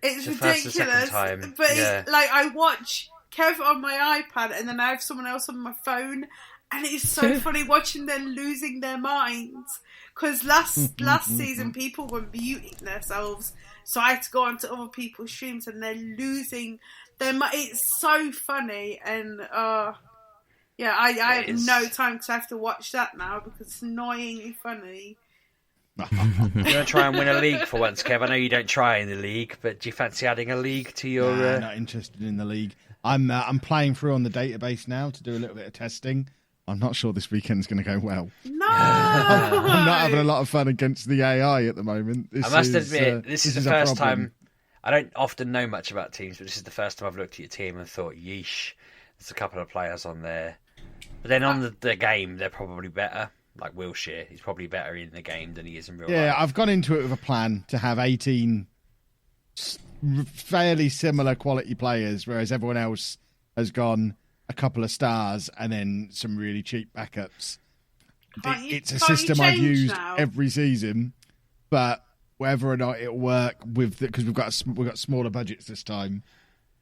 it's ridiculous. But like, I watch Kev on my iPad, and then I have someone else on my phone, and it's so funny watching them losing their minds. Because last season, people were muting themselves, so I had to go onto other people's streams, and they're losing their mind. It's so funny, and I have no time because I have to watch that now because it's annoyingly funny. You're going to try and win a league for once, Kev. I know you don't try in the league, but do you fancy adding a league to your... Nah, not interested in the league. I'm playing through on the database now to do a little bit of testing. I'm not sure this weekend's going to go well. No! I'm not having a lot of fun against the AI at the moment. I must admit, this is the first time... I don't often know much about teams, but this is the first time I've looked at your team and thought, yeesh, there's a couple of players on there. But then on the game, they're probably better. Like Wilshere, he's probably better in the game than he is in real life. Yeah, I've gone into it with a plan to have 18 fairly similar quality players, whereas everyone else has gone a couple of stars and then some really cheap backups. It's a system I've used every season, but whether or not it'll work with because we've got smaller budgets this time,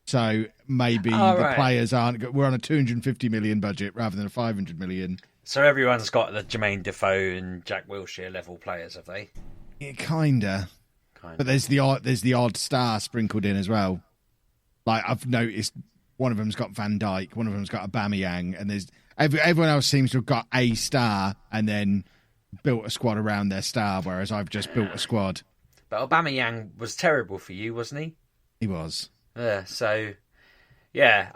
so maybe the players aren't. We're on a 250 million budget rather than a 500 million. So everyone's got the Jermaine Defoe and Jack Wilshere level players, have they? Yeah, kinda. But there's the odd star sprinkled in as well. Like I've noticed. One of them's got Van Dijk, one of them's got Aubameyang, and there's everyone else seems to have got a star and then built a squad around their star, whereas I've just built a squad. But Aubameyang was terrible for you, wasn't he? He was. Yeah, so, yeah,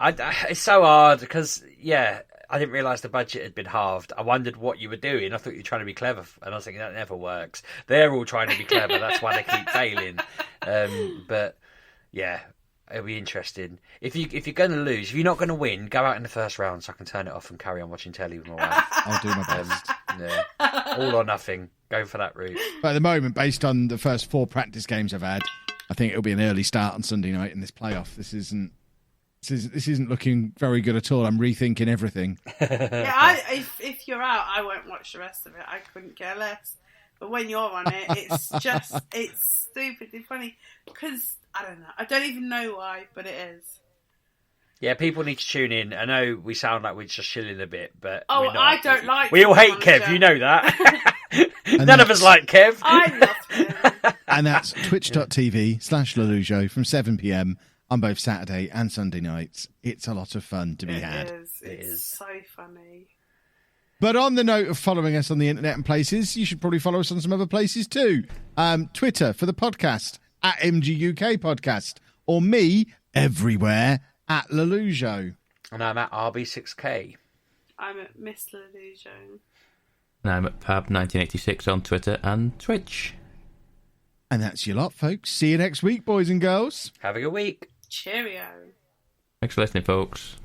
it's so hard because, I didn't realise the budget had been halved. I wondered what you were doing. I thought you were trying to be clever, and I was thinking that never works. They're all trying to be clever, that's why they keep failing. But, yeah... It'll be interesting. If you're going to lose, if you're not going to win, go out in the first round so I can turn it off and carry on watching telly with my wife. I'll do my best. All or nothing. Go for that route. But at the moment, based on the first 4 practice games I've had, I think it'll be an early start on Sunday night in this playoff. This isn't looking very good at all. I'm rethinking everything. If you're out, I won't watch the rest of it. I couldn't care less. But when you're on it, it's stupidly funny because. I don't know. I don't even know why, but it is. Yeah, people need to tune in. I know we sound like we're just shilling a bit, but we're not. I don't like. We all hate Kev. You know that. None of us like Kev. I love him. And that's twitch.tv/Lelujo from 7 p.m. on both Saturday and Sunday nights. It's a lot of fun to be had. It is so funny. But on the note of following us on the internet and places, you should probably follow us on some other places too. Twitter for the podcast. At MGUK Podcast, or me everywhere at Lelujo. And I'm at RB6K. I'm at Miss Lelujo. And I'm at Pab1986 on Twitter and Twitch. And that's your lot, folks. See you next week, boys and girls. Have a good week. Cheerio. Thanks for listening, folks.